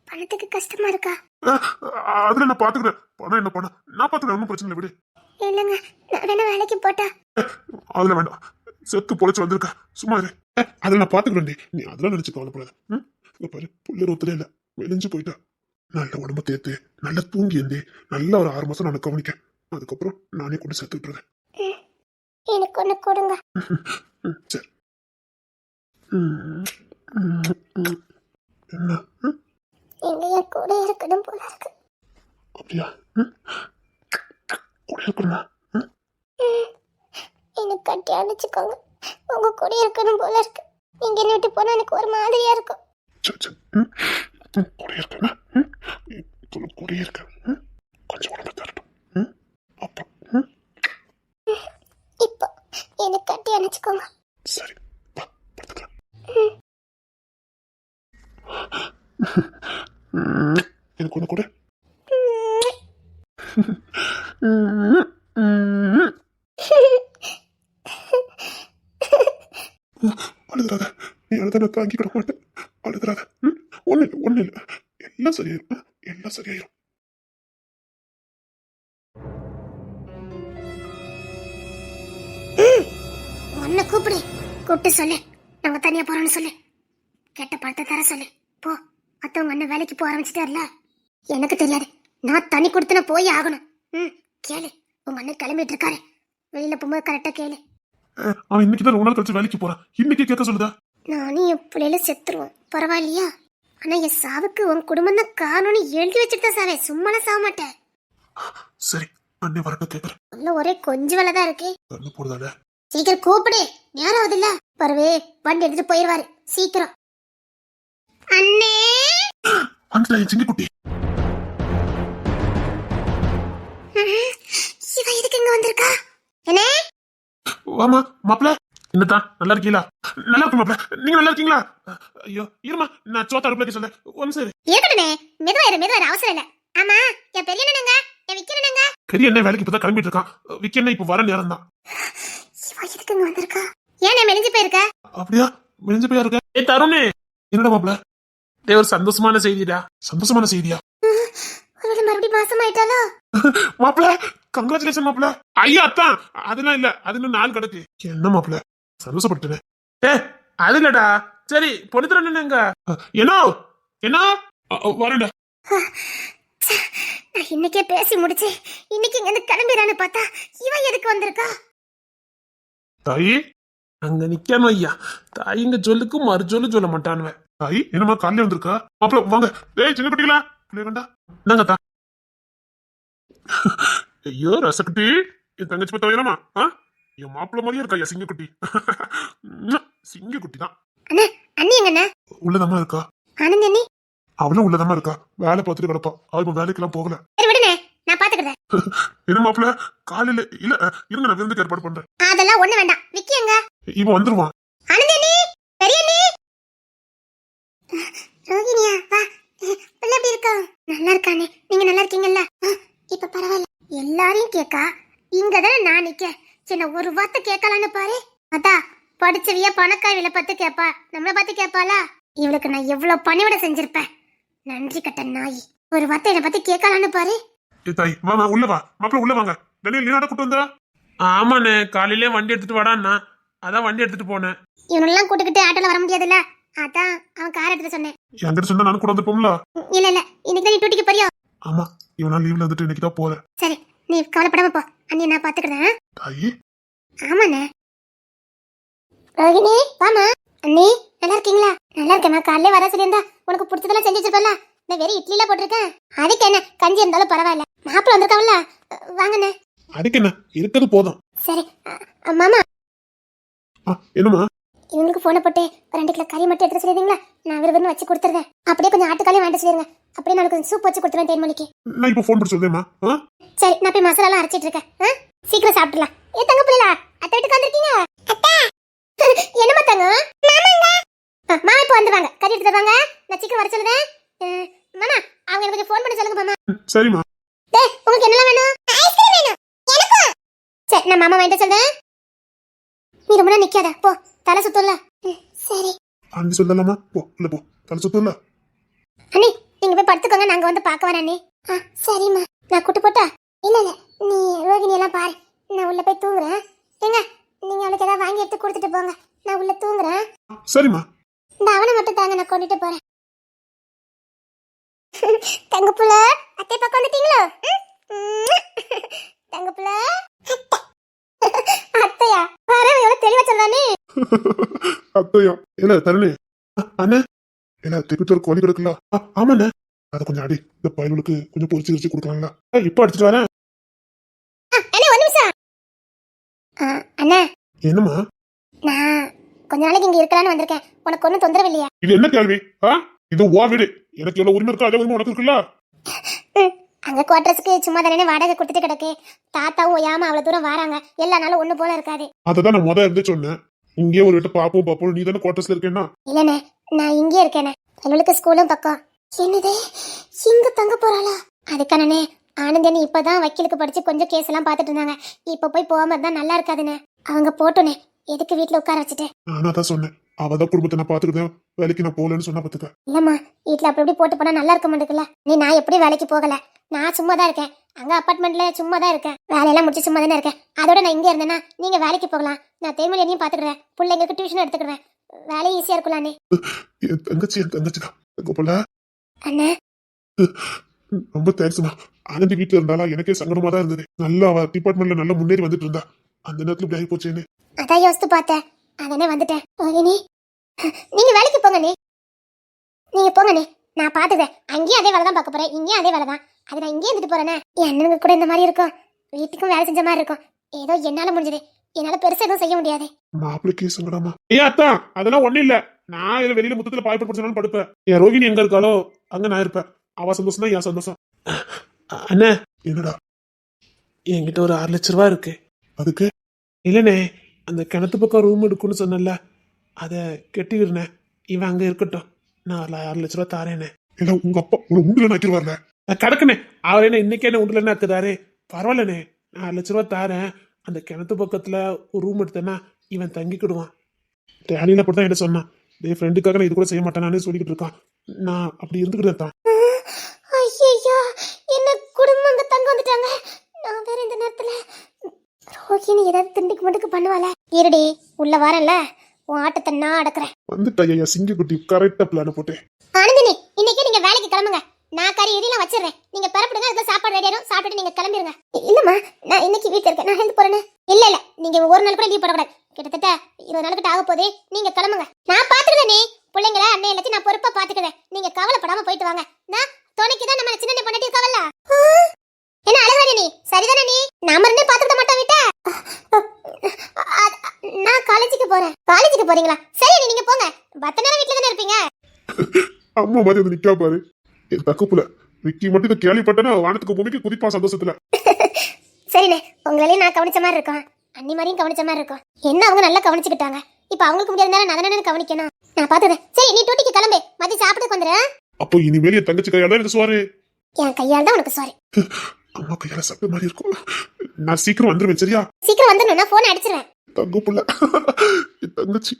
பணத்துக்கு கஷ்டமா இருக்கா?
அதுல நான் பாத்துக்கிறேன். பணம் என்ன பணம், நான் பாத்துக்கிறேன். ஒன்னும் பிரச்சனை இல்லை, விடு.
இல்லங்க, நான் வேணா வேலைக்கு போட்டா?
அதுல வேண்டாம், செத்து பொழைச்சு வந்திருக்க, சும்மா இரு. அதுல நான் பாத்துக்கிறேன். நீ அதெல்லாம் நினைச்சு கவலைப்படாத. பாரு, புள்ள ஒத்துல இல்ல, வெளிஞ்சு போயிட்டா. நல்ல உடம்ப தேத்து, நல்லா தூங்கி இருந்தே, நல்லா ஒரு 6 மாசம் நான் கவனிக்க. அதுக்கப்புறம் நானே கொண்டு சேர்த்து விட்டுறேன்.
எனக்கு ஒண்ணு கொடுங்க.
சரி. என்ன?
நீங்க என் கூட இருக்கணும் போல இருக்கு.
அப்படியா? கூட இருக்கணுமா?
என்ன கட்டி அணைச்சுக்கோங்க. உங்க கூட இருக்கணும் போல இருக்கு. நீங்க என்ன விட்டு போனா எனக்கு ஒரு மாதிரியா இருக்கும்.
கூட இருக்கா? கூட இருக்க. கொஞ்சம் உடம்பு தரட்டும். அப்பா
இப்போ என்ன கட்டி அணைச்சுக்கோங்க.
சரி, படுத்துக்கலாம். எனக்கு ஒண்ணு கூட. நான் தாங்கிக்கிட மாட்டேன். அழுதுறாத. ஒண்ணு இல்ல, எல்லாம் சரியாயிரும். எல்லாம் சரியாயிரும்.
உன்னை கூப்பிட்டு சொல்லு நாங்க தனியா போறோம்னு சொல்லு. கேட்ட பணத்தை தர சொல்லு. போ. மத்தவங்க அண்ணன் வேலைக்கு போக ஆரம்பிச்சிட்டார்ல. எனக்கு தெரியாது, நான் தனி கொடுத்து நான் போய் ஆகணும். கேளு, உங்க அண்ணன் கிளம்பிட்டு இருக்காரு. வெளியில போகும்போது கரெக்டா கேளு.
அவன் இன்னைக்குதான் ரொம்ப நாள் கழிச்சு வேலைக்கு போறான். இன்னைக்கு கேட்க சொல்லுதா?
நானும் என் பிள்ளையில செத்துருவோம், பரவாயில்லையா? ஆனா என் சாவுக்கு உன் குடும்பம் தான் காரணம்னு எழுதி வச்சுட்டு தான் சாவே, சும்மாலாம் சாக மாட்டேன்.
சரி, அண்ணே வரட்டும் கேக்குறேன்.
உள்ள ஒரே கொஞ்சம் வேலை தான் இருக்கு.
கண்ணு போடுதால.
சீக்கிரம் கூப்பிடு, நேரம் ஆகுது இல்ல. பரவே வண்டி எடுத்துட்டு போயிருவாரு, சீக்கிரம். அண்ணே
வந்துட்டா என் சிங்க குட்டி.
இவ எதுக்கு இங்க வந்திருக்கா? என்ன
வாமா மாப்பிள்ள. என்னதான் நல்லா இருக்கீங்களா? நல்லா இருக்கு மாப்பிள்ள. நீங்க நல்லா இருக்கீங்களா? ஐயோ இருமா, நான் சோத்த அடுப்புல சொல்ல ஒன்னு சரி.
இருக்கட்டுமே, மெதுவாயிரு, அவசரம் இல்ல. ஆமா, என் பெரிய அண்ணனுங்க, என் விக்கிர அண்ணனுங்க.
பெரிய அண்ணன் வேலைக்கு இப்பதான் கிளம்பிட்டு இருக்கான். விக்கி அண்ணன் இப்ப வர நேரம் தான்.
இவ எதுக்கு இங்க வந்திருக்கா? ஏன் நான் மெலிஞ்சு போயிருக்க?
அப்படியா? மெலிஞ்சு போயா இருக்க? ஏ தருணே, என்னடா மாப்பிள்ள? ஒரு சந்தோஷமான செய்திடா. சந்தோஷமான செய்தியா?
ஒருவேளை மறுபடியும் மாசம் ஆயிட்டாலோ?
மாப்பிள்ள கங்க்ராச்சுலேஷன் மாப்பிள்ள. ஐயா அத்தான் அதெல்லாம் இல்ல, அது இன்னும் நாள் கிடக்கு. என்ன மாப்பிள்ள சந்தோஷப்பட்டுனே. அது இல்லடா. சரி பொண்ணு எங்க? என்ன வரண்டா.
நான் இன்னைக்கே பேசி முடிச்சு இன்னைக்கு இங்க இருந்து கிளம்பிடான்னு பார்த்தா இவன் எதுக்கு வந்திருக்கா?
தாயி அங்க நிக்கணும் ஐயா. தாயிங்க சொல்லுக்கு மறுச்சொல்லு சொல்ல மாட்டானுவ. தாயி என்னமா காலையில வந்திருக்கா? மாப்பிள்ள வாங்க. டேய் சின்ன குட்டிகளா பிள்ளை வேண்டா. என்னங்க தா? ஐயோ ரசக்குட்டி, என் தங்கச்சி பத்த வைரமா? என் மாப்பிள்ள மாதிரியே இருக்கா ஐயா சிங்கக்குட்டி. சிங்கக்குட்டி தான்.
அண்ணா அண்ணி எங்கண்ணா?
உள்ளதாமா இருக்கா.
ஆனந்த் அண்ணி
அவளும் உள்ளதாமா இருக்கா. வேலை பார்த்துட்டு கிடப்பா. அவ இப்ப வேலைக்கெல்லாம் போகல.
சரி விடுனே, நான் பாத்துக்கிறேன்.
என்ன மாப்பிள்ள காலையில இல்ல இருங்க, நான் விருந்துக்கு ஏற்பாடு பண்றேன்.
அதெல்லாம் ஒண்ணு வேண்டாம். விக்கி எங்க?
இவன் வந்துருவான்.
ஆனந்த் அண்ணி, பெரிய அண்ணி. ரோகிணியா வா. பிள்ளை எப்படி இருக்கா? நல்லா இருக்கானே. நீங்க நல்லா இருக்கீங்கல்ல? இப்ப பரவாயில்ல. எல்லாரையும் கேக்கா, இங்கதானே நான் நிக்க. சின்ன ஒரு வார்த்தை கேட்கலான்னு பாரு. அதா படிச்சவிய பணக்காவில பார்த்து கேப்பா, நம்மள பார்த்து கேப்பாளா? இவளுக்கு நான் எவ்வளவு பணிவிட செஞ்சிருப்பேன். நன்றி கட்ட நாய். ஒரு வார்த்தை என்னை பத்தி கேட்கலான்னு பாரு.
தாய் வா உள்ள வா. மாப்பிள்ள உள்ள வாங்க. டேனியல் நீ கூட்டு வந்தா? ஆமாண்ணே, காலையிலே வண்டி எடுத்துட்டு வாடான்னா, அதான் வண்டி எடுத்துட்டு போனேன்.
இவனெல்லாம் கூட்டுக்கிட்டு ஆட்டோல வர முடியாதுல்ல, அதான் அவன் கார் எடுத்து சொன்னேன்.
என்கிட்ட சொன்னா நானும் கூட வந்துப்போம்ல.
இல்ல இன்னைக்கு தான் நீ டூட்டிக்கு போறியோ?
ஆமா, இவனா லீவ்ல வந்துட்டு இன்னைக்கு தான் போறேன்.
சரி நீ கவலைப்படாம போ, அண்ணி நான் பாத்துக்கிறேன்.
தாயி
ஆமாண்ணே. ரோகிணி வாமா. அண்ணி நல்லா இருக்கீங்களா? நல்லா இருக்கேன். நான் காலையில வர சொல்லியிருந்தா உனக்கு பிடிச்சதெல்லாம் செஞ்சு வச்சிருப்பல. இந்த வெறும் இட்லில போட்டிருக்கேன். அதுக்கு என்ன, கஞ்சி இருந்தாலும் பரவாயில்ல. மாப்பிள்ள வந்திருக்காவல்ல, வாங்கண்ணே.
அதுக்கு என்ன, இருக்கிறது போதும்.
சரி மாமா.
என்னமா?
இவங்களுக்கு போனை போட்டு ஒரு 2 கிலோ கறி மட்டும் எடுத்து சொல்லிடுறீங்களா? நான் விறுவிறுன்னு வச்சு கொடுத்துருவேன். அப்படியே கொஞ்சம் ஆட்டுக்காலையும் வேண்டாம் சொல்லிருங்க. அப்படியே நான் கொஞ்சம் சூப் வச்சு கொடுத்துருவேன் தேன்மொழிக்கு.
நான் இப்போ ஃபோன் பண்ணி சொல்றேம்மா.
சரி நான் போய் மசாலா அரைச்சிட்டு இருக்கேன். சீக்கிரம் சாப்பிடலாம். ஏ தங்க பிள்ளை, அத்தை வீட்டுக்கு வந்திருக்கீங்க? என்னமா தங்க? மாமா இப்போ வந்துருவாங்க, கறி எடுத்து தருவாங்க. நான் சீக்கிரம் வர சொல்லுதேன். மாமா அவங்க எனக்கு கொஞ்சம் ஃபோன் பண்ணி சொல்லுங்க மாமா.
சரிம்மா.
டேய் உங்களுக்கு என்னலாம் வேணும்? ஐஸ்கிரீம் வேணும் எனக்கும். சரி நான் மாமா வாங்கிட்டு சொல்றேன். நீ ரொம்ப நேரம் நிக்காத, போ. தலை சுத்தல. சரி
அண்ணி சொல்லலாமா? போ இல்ல போ, தலை சுத்தல.
அண்ணி நீங்க போய் படுத்துக்கோங்க, நாங்க வந்து பார்க்க வரேன் அண்ணி. சரிம்மா. நான் கூட்டு போட்டா? இல்ல நீ ரோகிணி எல்லாம் பாரு, நான் உள்ள போய் தூங்குறேன். ஏங்க நீங்க அவளுக்கு ஏதாவது வாங்கி எடுத்து கொடுத்துட்டு போங்க, நான் உள்ள தூங்குறேன்.
சரிம்மா.
இந்த அவனை மட்டும் தாங்க, நான் கொண்டுட்டு போறேன். தங்கப்புல அத்தை பக்கம் வந்துட்டீங்களோ? தங்கப்புல அத்தையா? வரவே எவ்வளவு தெளிவா சொல்றானே.
அத்தையா? இல்ல தருணே. அண்ணே இல்ல திருப்பி கோழி கிடக்குல. ஆமாண்ணே, அதை கொஞ்சம் அடி. இந்த பயலுக்கு கொஞ்சம் பொரிச்சு வச்சு கொடுக்கலாங்களா? இப்ப அடிச்சுட்டு வரேன்.
அண்ணே ஒரு நிமிஷம். அண்ணா
என்னம்மா?
நான் கொஞ்ச நாளைக்கு இங்க இருக்கலாம்னு வந்திருக்கேன். உனக்கு ஒன்றும் தொந்தரவு இல்லையா?
இது என்ன கேள்வி? இது ஓ வீடு, எனக்கு எவ்வளவு உரிமை இருக்கோ அதே உரிமை உனக்கு இருக்குல்ல?
அங்க குவார்டர்ஸ்க்கு சும்மா தானே வாடகை கொடுத்துட்டு கிடக்கு. தாத்தாவும் ஓயாம அவ்வளவு தூரம் வராங்க, எல்லா நாளும் ஒண்ணு போல இருக்காது.
அததான் நான் இருந்தே சொன்னேன், இங்கே ஒரு வீட்டு பாப்போம் நீ தானே குவார்டர்ஸ்ல இருக்கேன்னா.
இல்லண்ணே நான் இங்கே இருக்கேனே, எங்களுக்கு ஸ்கூலும் பக்கம். என்னது இங்க தங்க போறாளா? அதுக்கானே ஆனந்தனி இப்பதான் வக்கீலுக்கு படிச்சு கொஞ்சம் கேஸ் எல்லாம் பாத்துட்டு இருந்தாங்க. இப்ப போய் போகாம இருந்தா நல்லா இருக்காதுண்ணே. அவங்க போட்டோனே எதுக்கு வீட்டுல உட்கார வச்சுட்டு.
நானா தான் சொன்னேன், அவதான் குடும்பத்தை நான் பாத்துக்கிட்டேன், வேலைக்கு நான் போகலன்னு சொன்னா பாத்துக்க.
இல்லம்மா, வீட்டுல அப்படி இப்படி போட்டு போனா நல்லா இருக்க மாட்டேங்குல்ல. நான் எப்படி வேலைக்கு போகல, நான் சும்மா தான் இருக்கேன். அங்க அபார்ட்மெண்ட்ல சும்மா தான் இருக்கேன், வேலையெல்லாம் முடிச்சு சும்மா தானே இருக்கேன். அதோட நான் இங்க இருந்தேன்னா நீங்க வேலைக்கு போகலாம், நான் தேர்மொழி என்னையும் பாத்துக்கிறேன், பிள்ளைங்களுக்கு டியூஷன் எடுத்துக்கிறேன், வேலை ஈஸியா இருக்கலானே.
என் தங்கச்சி தான் கோபால.
அண்ணே,
ரொம்ப தேங்க்ஸ்மா. ஆனந்தி வீட்டுல இருந்தாலும் எனக்கே சங்கடமா தான் இருந்தது. நல்லா அவ டிபார்ட்மெண்ட்ல நல்லா முன்னேறி வந்துட்டு இருந்தா, அந்த நேரத்துல இப்படி ஆகி போச்சேன்னு.
அதான் யோசித்து பார்த்தேன், அதானே வந்துட்டேன். ரோகிணி, நீங்க வேலைக்கு போங்கண்ணே, நீங்க போங்கண்ணே, நான் பாத்துக்கிறேன். அங்கேயும் அதே வேலை தான் பார்க்க போறேன், இங்கேயும் அதே வேலை தான். அது நான் இங்கேயே இருந்துட்டு போறேனே. என் அண்ணனுக்கு கூட இந்த மாதிரி இருக்கும், வீட்டுக்கும் வேலை செஞ்ச மாதிரி இருக்கும். ஏதோ என்னால முடிஞ்சது, என்னால பெருசா எதுவும் செய்ய முடியாது.
மாப்பிளைக்கு சங்கடமா? ஏ அத்தா, அதெல்லாம் ஒண்ணு இல்ல. நான் இதுல வெளியில முத்தத்துல பாய்பட் படிச்சாலும் படுப்பேன். என் ரோகிணி எங்க இருக்காளோ அங்க நான் இருப்பேன். அவ சந்தோஷம் தான் என் சந்தோஷம்.
அண்ணே,
என்னடா
என்கிட்ட ஒரு 6 லட்ச ரூபா இருக்கு.
அதுக்கு?
இல்லைண்ணே, அந்த கிணத்து பக்கம் ரூம் எடுக்குன்னு சொன்னல, அதை கெட்டிக்கிறேன். இவன் அங்க இருக்கட்டும், நான் 6 லட்ச ரூபா தாரேண்ணே.
ஏன்னா உங்க அப்பா உன உண்டுல நக்கிடுவார்ல.
கிடக்குண்ணே, அவர் என்ன இன்னைக்கு என்ன உண்டுலன்னு ஆக்குதாரு. பரவாயில்லண்ணே, நான் 6 லட்ச ரூபா தாரேன். அந்த கிணத்து பக்கத்துல ஒரு ரூம் எடுத்தேன்னா இவன் தங்கிக்கிடுவான். டேனியில அப்படி தான் என்ன சொன்னான். டே ஃப்ரெண்டுக்காக நான் இது கூட செய்ய மாட்டேனானே சொல்லிக்கிட்டு இருக்கான். நான் அப்படி இருந்துக்கிட்டு தான்.
ஐயோ, என்ன குடும்பம் அங்க தங்க வந்துட்டாங்க. நான் வேற இந்த நேரத்துல ரோகிணி ஏதாவது திண்டுக்கு மட்டுக்கு பண்ணுவாள. இருடி, உள்ள வரல, உன் ஆட்டத்தை நான் அடக்குறேன்.
வந்துட்டா ஐயா சிங்கக்குட்டி, கரெக்டா பிளான் போட்டு.
ஆனந்தினி, இன்னைக்கு நீங்க வேலைக்கு கிளம்புங்க. நான் கறி இதெல்லாம் வச்சிடுறேன், நீங்க பரப்பிடுங்க. அதுக்கு சாப்பாடு ரெடி ஆயிடும், சாப்பிட்டுட்டு நீங்க கிளம்பிடுங்க. இல்லம்மா, நான் இன்னைக்கு வீட்டுல இருக்கேன், நான் ஹெல்த் போறேனே. இல்ல நீங்க ஒரு நாள் கூட லீவ் போடக்கூடாது. கிட்டத்தட்ட 20 நாளுக்கிட்ட ஆக போதே. நீங்க கிளம்புங்க, நான் பாத்துக்கிறேன். நீ பிள்ளைங்களை அண்ணன் எல்லாத்தையும் நான் பொறுப்பா பாத்துக்கிறேன். நீங்க கவலைப்படாம போயிட்டு வாங்க. நான் துணைக்கு தான் நம்ம சின்ன பண்ணிட்டு இருக்கவல்ல. என்ன அழகானே நீ? சரிதானே நீ? நாம ரெண்டே பாத்துக்க மாட்டோம் வீட்டை. நான் காலேஜுக்கு போறேன். காலேஜுக்கு போறீங்களா? சரி, நீங்க போங்க. பத்த நேரம் வீட்டுல தானே இருப்பீங்க.
அம்மா மாதிரி வந்து நிக்கா பாரு. என் தக்குப்புல விக்கி மட்டும் இதை கேள்விப்பட்டனா வானத்துக்கு பூமிக்கு குதிப்பா சந்தோஷத்துல.
சரிண்ணே, உங்களாலையும் நான் கவனிச்ச மாதிரி இருக்கும், அண்ணி மாதிரியும் கவனிச்ச மாதிரி இருக்கும். என்ன அவங்க நல்லா கவனிச்சுக்கிட்டாங்க. இப்ப அவங்களுக்கு முடியாத நேரம் நான் தானே கவனிக்கணும். நான் பாத்துக்கிறேன். சரி, நீ டூட்டிக்கு கிளம்பு, மதியம் சாப்பிட்டு வந்துடு.
அப்போ இனிமேல் என் தங்கச்சி கையால எனக்கு சுவாரு.
என் கையால் தான் உனக்கு சாரி.
அம்மா கையால சாப்பிட்ட மாதிரி இருக்கும். நான் சீக்கிரம் வந்துருவேன், சரியா?
சீக்கிரம் வந்துடணும், நான் போன் அடிச்சிருவேன்.
தங்குப்புல என் தங்கச்சி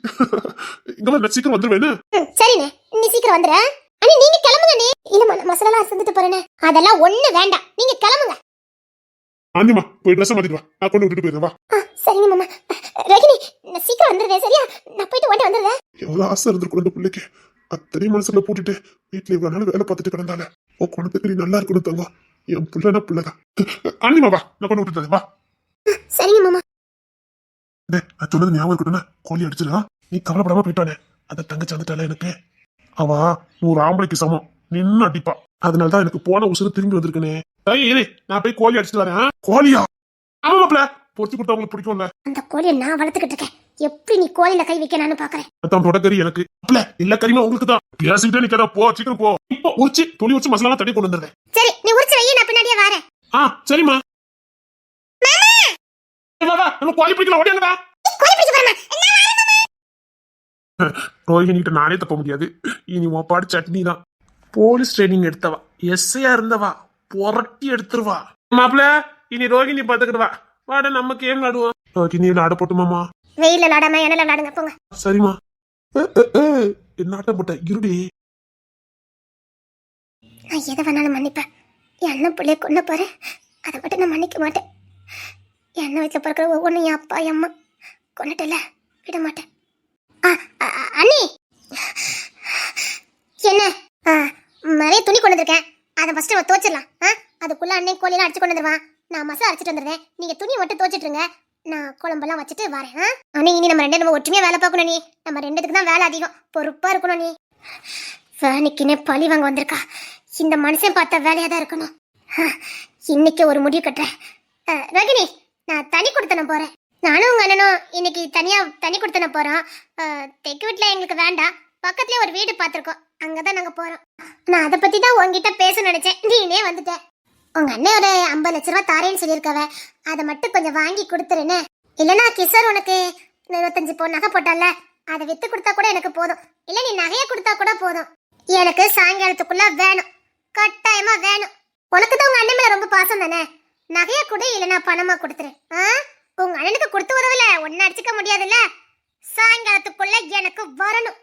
இங்க நான் சீக்கிரம் வந்துருவேன்.
சரிண்ணே, நீ சீக்கிரம் வந்துடு. அண்ணி, நீங்க கிளம்புங்க. நீ இல்லம்மா, நான் மசாலா செஞ்சுட்டு போறேனே. அதெல்லாம் ஒண்ணு வேண்டாம், நீங்க கிளம்புங்க.
ஆந்திமா போய் ட்ரெஸ் மாத்திட்டு வா, நான் கொண்டு விட்டுட்டு போயிடுறேன். வா.
சரிங்க மாமா. ரோகிணி, நான் சீக்கிரம் வந்துடுறேன், சரியா? நான் போயிட்டு ஓடி வந்துடுறேன்.
எவ்வளவு ஆசை இருந்திருக்கும் அந்த பிள்ளைக்கு. அத்தனை மனசுல போட்டுட்டு வீட்டுல இவ்வளவு நாள் வேலை பார்த்துட்டு கிடந்தால உன் குணத்துக்கு நீ நல்லா இருக்கணும் தங்கம். என் பிள்ளைனா பிள்ளைதான். ஆந்திமா வா, நான் கொண்டு விட்டுட்டு வா.
சரிங்க மாமா.
நான் சொன்னது ஞாபகம் இருக்கட்டும், கோழி அடிச்சிடா. நீ கவலைப்படாம போயிட்டானே. அத தங்கச்சி வந்துட்டால எனக்கு. அவ 100 ஆம்பளைக்கு சமம், நின்னு அடிப்பா. அதனாலதான் எனக்கு போன உசுறு திரும்பி வந்திருக்கனே. நான் போய் கோழி அடிச்சுட்டு வரேன். கோழியா? ஆமா மாப்ள, பொறிச்சு கொடுத்தா உங்களுக்கு பிடிக்கும்ல.
அந்த கோழியை நான் வளர்த்துக்கிட்டு இருக்கேன், எப்படி நீ கோழில கை வைக்க நானு பாக்குறேன்.
அதான் தொடக்கறி எனக்கு. மாப்ள, எல்லா கறியுமே உங்களுக்கு தான். பேசிக்கிட்டே நிக்கடா, போ சீக்கிரம் போ. இப்போ உரிச்சு துளி வச்சு மசாலா தட்டி கொண்டு வந்துடுறேன்.
சரி, நீ உரிச்சு வை, நான் பின்னாடியே வரேன்.
சரிம்மா. நம்ம கோழி பிடிக்கல, ஓடியாங்கடா. ரோஹிணிகிட்ட நானே தப்ப முடியாது. இனி பாடு சட்னி தான்.
போலீஸ் ட்ரைனிங் எடுத்தவா, எஸ்ஐயா இருந்தவா, புரட்டி எடுத்துருவா. மாப்பிள்ள, இனி ரோகிணி பாத்துக்கிடுவா. வாட, நம்ம கேம் விளாடுவோம்.
ரோஹிணி ஆட போட்டுமாமா?
வெயில விளாடாம என்ன விளாடுங்க, போங்க.
சரிம்மா. என்ன ஆட்டம் போட்ட இருடி.
நான் எதை வேணாலும் மன்னிப்பேன். என் அண்ணன் பிள்ளைய கொண்டு போறேன், அதை மட்டும் நான் மன்னிக்க மாட்டேன். என் அண்ணன் வயசுல பிறக்கிற ஒவ்வொன்றும் என் அப்பா என் அம்மா கொண்டுட்டல, விட மாட்டேன். அண்ணி, என்ன நிறைய துணி கொண்டு வந்திருக்கேன், அதை ஃபர்ஸ்ட் நம்ம துவைச்சிடலாம். அதுக்குள்ள அண்ணன் கோழியெல்லாம் அடிச்சு கொண்டு வந்துருவான். நான் மசாலா அரைச்சிட்டு வந்துடுறேன், நீங்க துணியை மட்டும் துவைச்சிட்டுருங்க. நான் குழம்பெல்லாம் வச்சுட்டு வரேன். அண்ணி, இனி நம்ம ஒற்றுமையா வேலை பார்க்கணும். நீ நம்ம ரெண்டுத்துக்கு தான் வேலை அதிகம், பொறுப்பா இருக்கணும். நீ வேலைக்குன்னே பழி வாங்க வந்திருக்கா. இந்த மனுஷன் பார்த்த வேலையா தான் இருக்கணும். இன்னைக்கு ஒரு முடிவு கட்டுறேன். ரோகிணி, நான் தனி கொடுத்தன போறேன். நானும் உங்க அண்ணனும் இன்னைக்கு தனியா தனி கொடுத்தன போறோம். தெற்கு வீட்டுல எங்களுக்கு வேண்டாம், பக்கத்துலயே ஒரு வீடு பார்த்திருக்கோம், அங்கதான் நாங்க போறோம். நான் அதை பத்தி தான் உங்ககிட்ட பேச நினைச்சேன், நீனே வந்துட்ட. உங்க அண்ணன் ஒரு 50 லட்ச ரூபா தாரேன்னு சொல்லியிருக்கவ, அதை மட்டும் கொஞ்சம் வாங்கி கொடுத்துருன்னு. இல்லைன்னா கிஷோர் உனக்கு 25 பவுன் நகை போட்டால, அதை வித்து கொடுத்தா கூட எனக்கு போதும். இல்ல நீ நகையை கொடுத்தா கூட போதும். எனக்கு சாயங்காலத்துக்குள்ள வேணும், கட்டாயமா வேணும். உனக்கு தான் உங்க அண்ணன் மேல ரொம்ப பாசம் தானே. நகைய கூட இல்லைன்னா பணமா கொடுத்துரு. உங்க அண்ணனுக்கு கொடுத்து உதவல, ஒன்னு அடிச்சுக்க முடியாதுல்ல. சாயங்காலத்துக்குள்ள எனக்கு வரணும்.